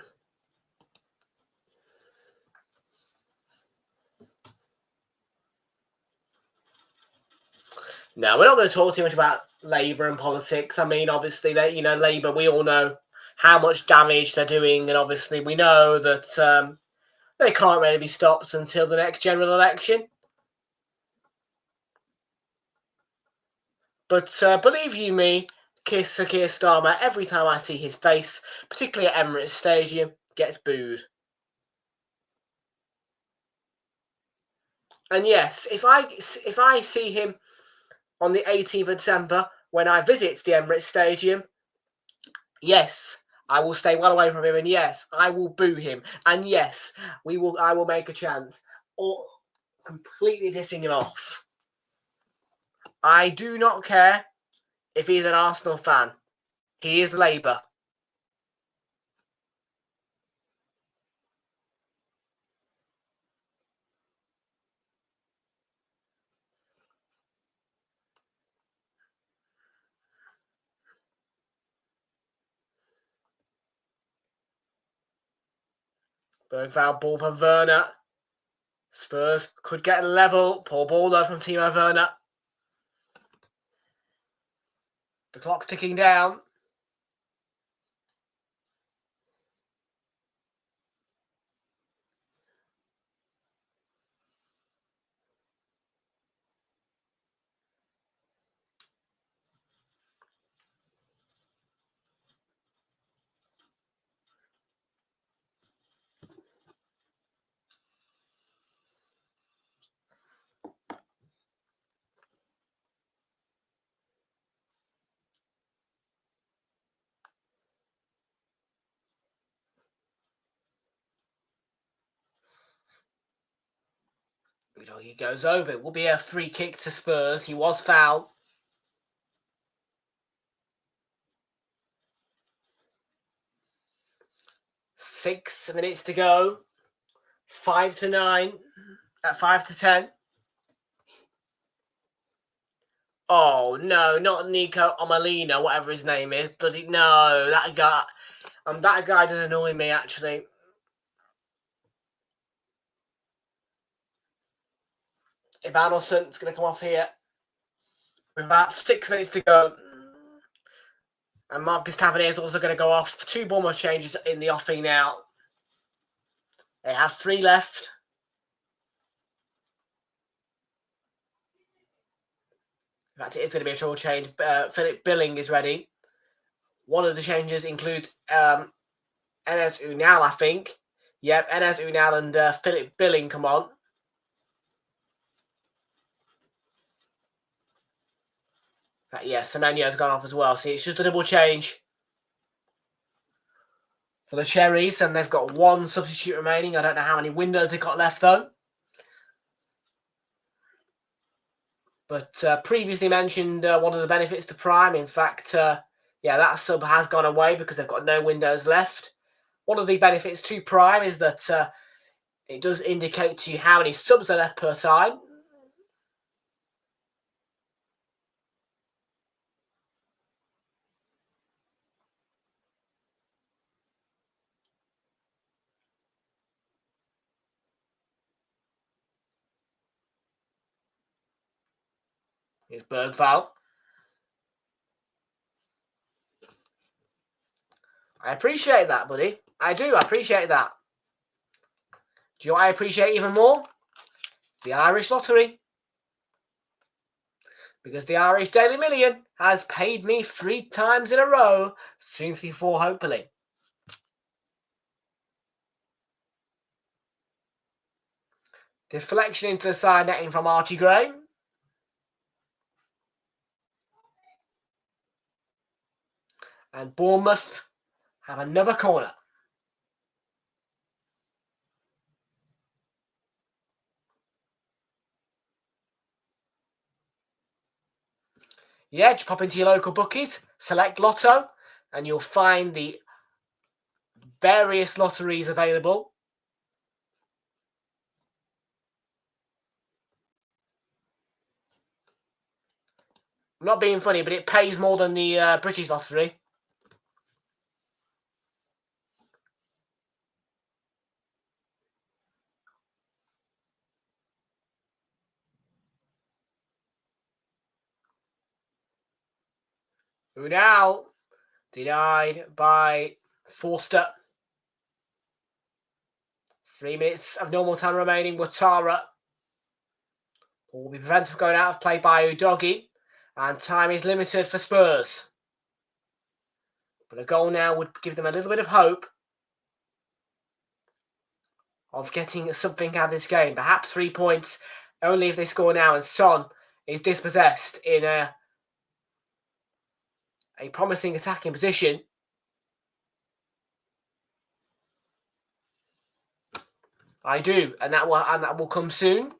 No, we're not going to talk too much about Labour and politics. I mean, obviously, Labour, we all know how much damage they're doing, and obviously we know that they can't really be stopped until the next general election. But believe you me, Keir Starmer, every time I see his face, particularly at Emirates Stadium, gets booed. And yes, if I see him on the 18th of December when I visit the Emirates Stadium, yes, I will stay well away from him, and yes, I will boo him, and yes, I will make a chant, or completely dissing him off. I do not care if he's an Arsenal fan. He is Labour. Bergvall ball for Werner. Spurs could get a level. Poor ball though from Timo Werner. The clock's ticking down. He goes over. It will be a free kick to Spurs. He was fouled. 6 minutes to go. 5-9. 5-10. Oh no, not Nico Omalina, whatever his name is. Bloody no, that guy. That guy does annoy me actually. Ivanilson's going to come off here with about 6 minutes to go. And Marcus Tavernier is also going to go off. 2 Bournemouth changes in the offing now. They have 3 left. In fact, it is going to be a short change. Philip Billing is ready. One of the changes includes Enes Unal, I think. Yep, Enes Unal and Philip Billing come on. Yeah, Semenyo's gone off as well. See, it's just a double change for the Cherries, and they've got one substitute remaining. I don't know how many windows they've got left, though. But previously mentioned one of the benefits to Prime. In fact, yeah, that sub has gone away because they've got no windows left. One of the benefits to Prime is that it does indicate to you how many subs are left per side. Here's Bergval. I appreciate that, buddy. I do. I appreciate that. Do you know what I appreciate even more? The Irish Lottery. Because the Irish Daily Million has paid me 3 times in a row, soon to be 4, hopefully. Deflection into the side netting from Archie Gray. And Bournemouth have another corner. Yeah, just pop into your local bookies, select Lotto, and you'll find the various lotteries available. I'm not being funny, but it pays more than the British lottery. Unal denied by Forster. 3 minutes of normal time remaining. Ouattara will be prevented from going out of play by Udogie, and time is limited for Spurs. But a goal now would give them a little bit of hope of getting something out of this game. Perhaps 3 points, only if they score now, and Son is dispossessed in a promising attacking position. I do, and that will come soon.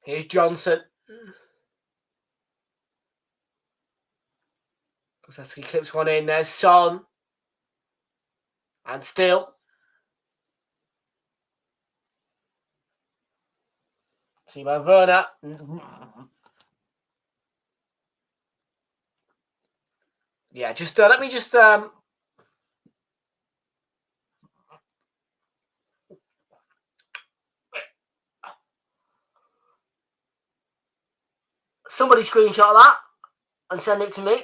Here's Johnson. He clips one in. There's Son. And still. Timo Werner. Yeah, just let me just somebody screenshot that and send it to me.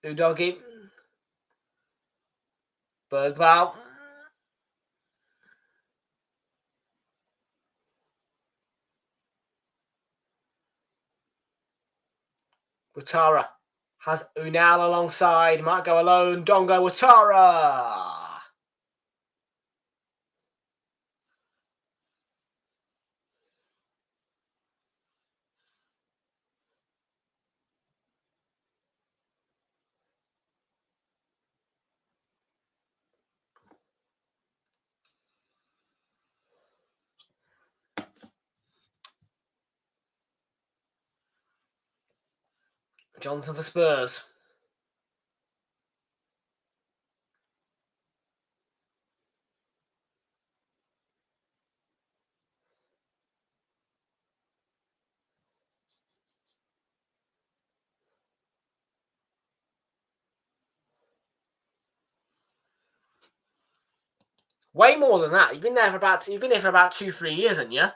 Udogie. Bergval. Ouattara has Unal alongside. Might go alone. Dongo Ouattara. Johnson for Spurs. Way more than that. You've been there for about 2-3 years, haven't you?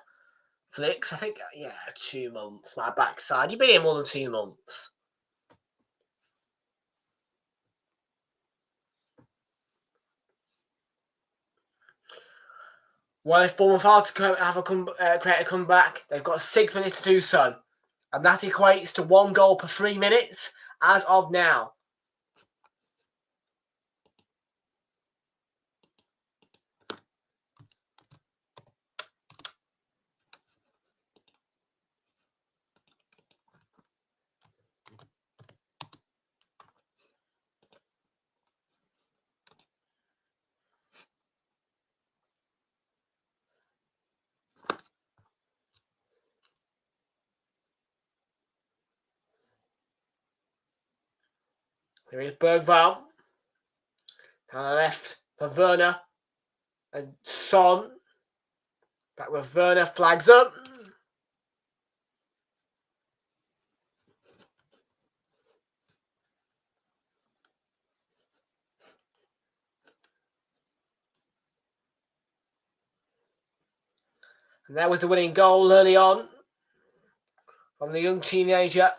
Flicks, I think, yeah, 2 months. My backside. You've been here more than 2 months. Well, if Bournemouth are to create a comeback, they've got 6 minutes to do so. And that equates to 1 goal per 3 minutes as of now. Here is Bergvall. Down the left for Werner. And Son. Back with Werner, flags up. And there was the winning goal early on from the young teenager.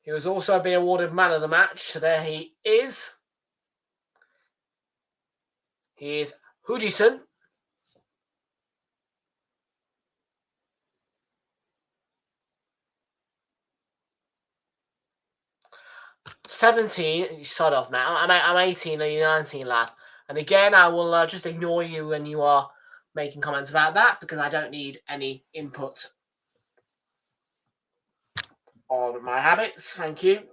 He was also being awarded man of the match. So there he is. He is Hudson. "17, you sod off, mate. I'm 18 and you're 19, lad. And again, I will just ignore you when you are making comments about that because I don't need any input on my habits. Thank you."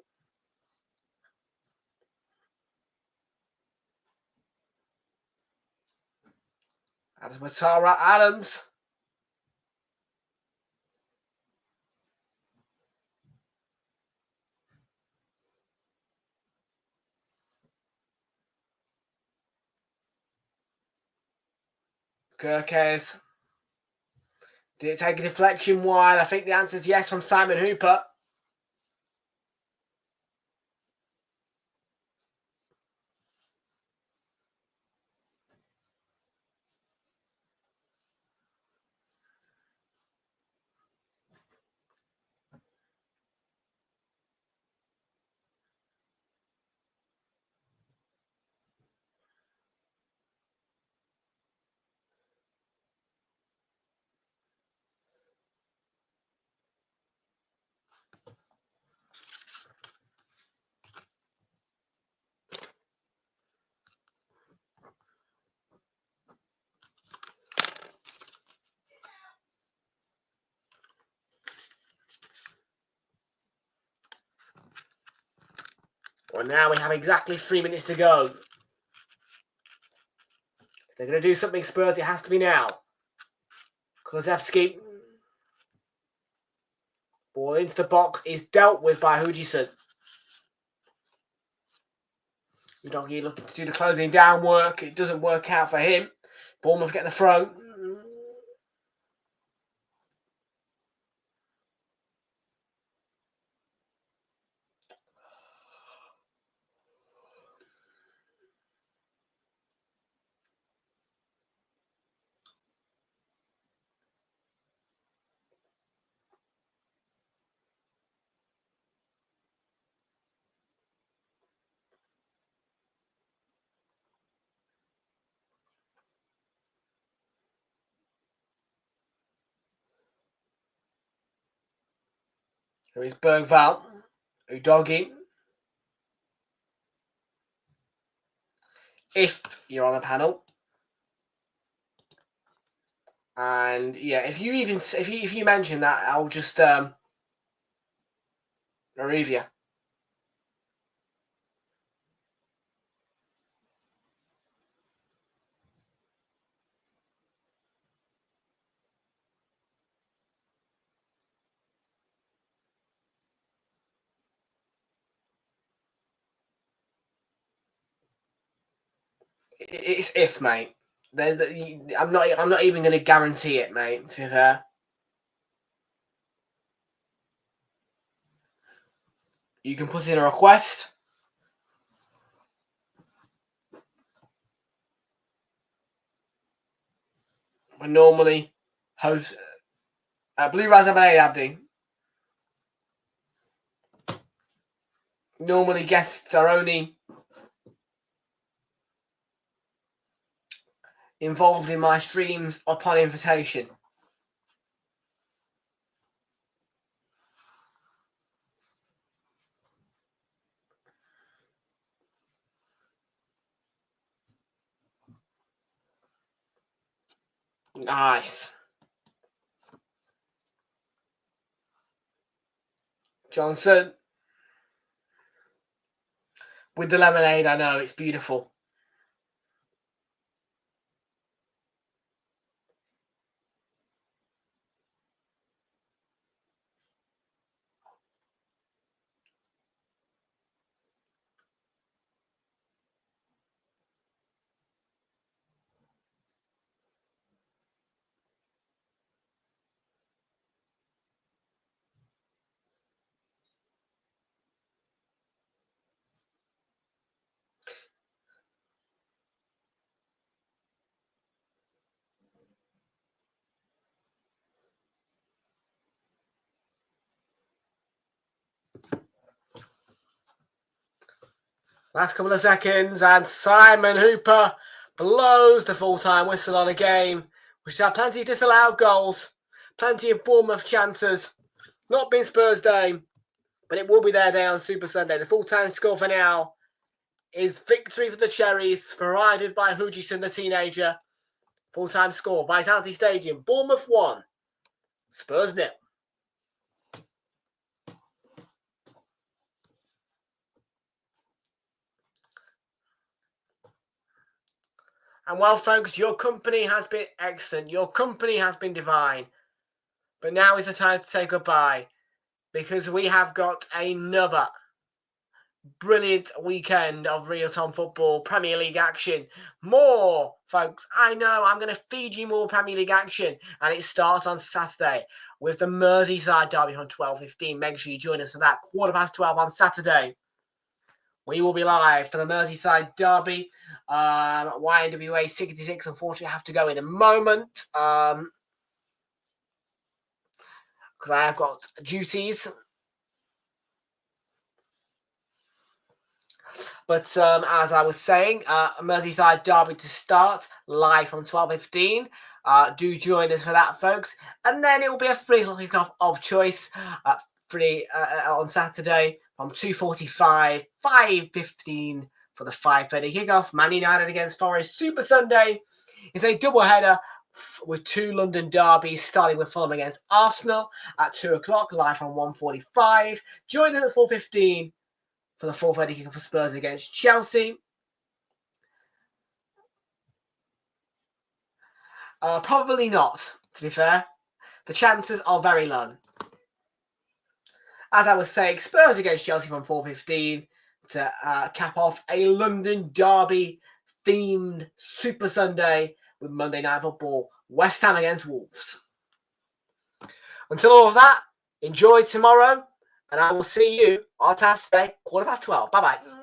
That's Matara Adams. Kirkes. Did it take a deflection wide? I think the answer is yes from Simon Hooper. Well, now we have exactly 3 minutes to go. If they're going to do something Spurs, it has to be now. Kulusevski. Ball into the box is dealt with by Hudson. Udogie looking to do the closing down work. It doesn't work out for him. Bournemouth get the throw. Here is Bergvall. Udogie. If you're on the panel. And yeah, if you mention that, I'll just remove you. It's if, mate. I'm not even going to guarantee it, mate. To be fair, you can put in a request. we normally host Blue Raz Abdi. Normally guests are only involved in my streams upon invitation. Nice. Johnson. With the lemonade, I know, it's beautiful. Last couple of seconds, and Simon Hooper blows the full-time whistle on a game which had plenty of disallowed goals, plenty of Bournemouth chances. Not been Spurs' day, but it will be their day on Super Sunday. The full-time score for now is victory for the Cherries, provided by Hujison, the teenager. Full-time score, Vitality Stadium, Bournemouth 1, Spurs 0. And well, folks, your company has been excellent. Your company has been divine. But now is the time to say goodbye, because we have got another brilliant weekend of Realltom football, Premier League action. More, folks. I know I'm going to feed you more Premier League action, and it starts on Saturday with the Merseyside derby on 12:15. Make sure you join us for that. 12:15 on Saturday. We will be live for the Merseyside derby. YNWA 66, unfortunately, I have to go in a moment because I have got duties. But as I was saying, Merseyside derby to start live from 12:15. Do join us for that, folks. And then it will be a free kickoff of choice, free on Saturday from 2:45, 5:15 for the 5:30 kickoff. Man United against Forest. Super Sunday is a double header with two London derbies, starting with Fulham against Arsenal at 2 o'clock, live from 1:45. Join us at 4:15 for the 4:30 kickoff for Spurs against Chelsea. Probably not, to be fair. The chances are very low. As I was saying, Spurs against Chelsea from 4:15 to cap off a London derby themed Super Sunday with Monday Night Football, West Ham against Wolves. Until all of that, enjoy tomorrow, and I will see you on Saturday, 12:15. Bye-bye.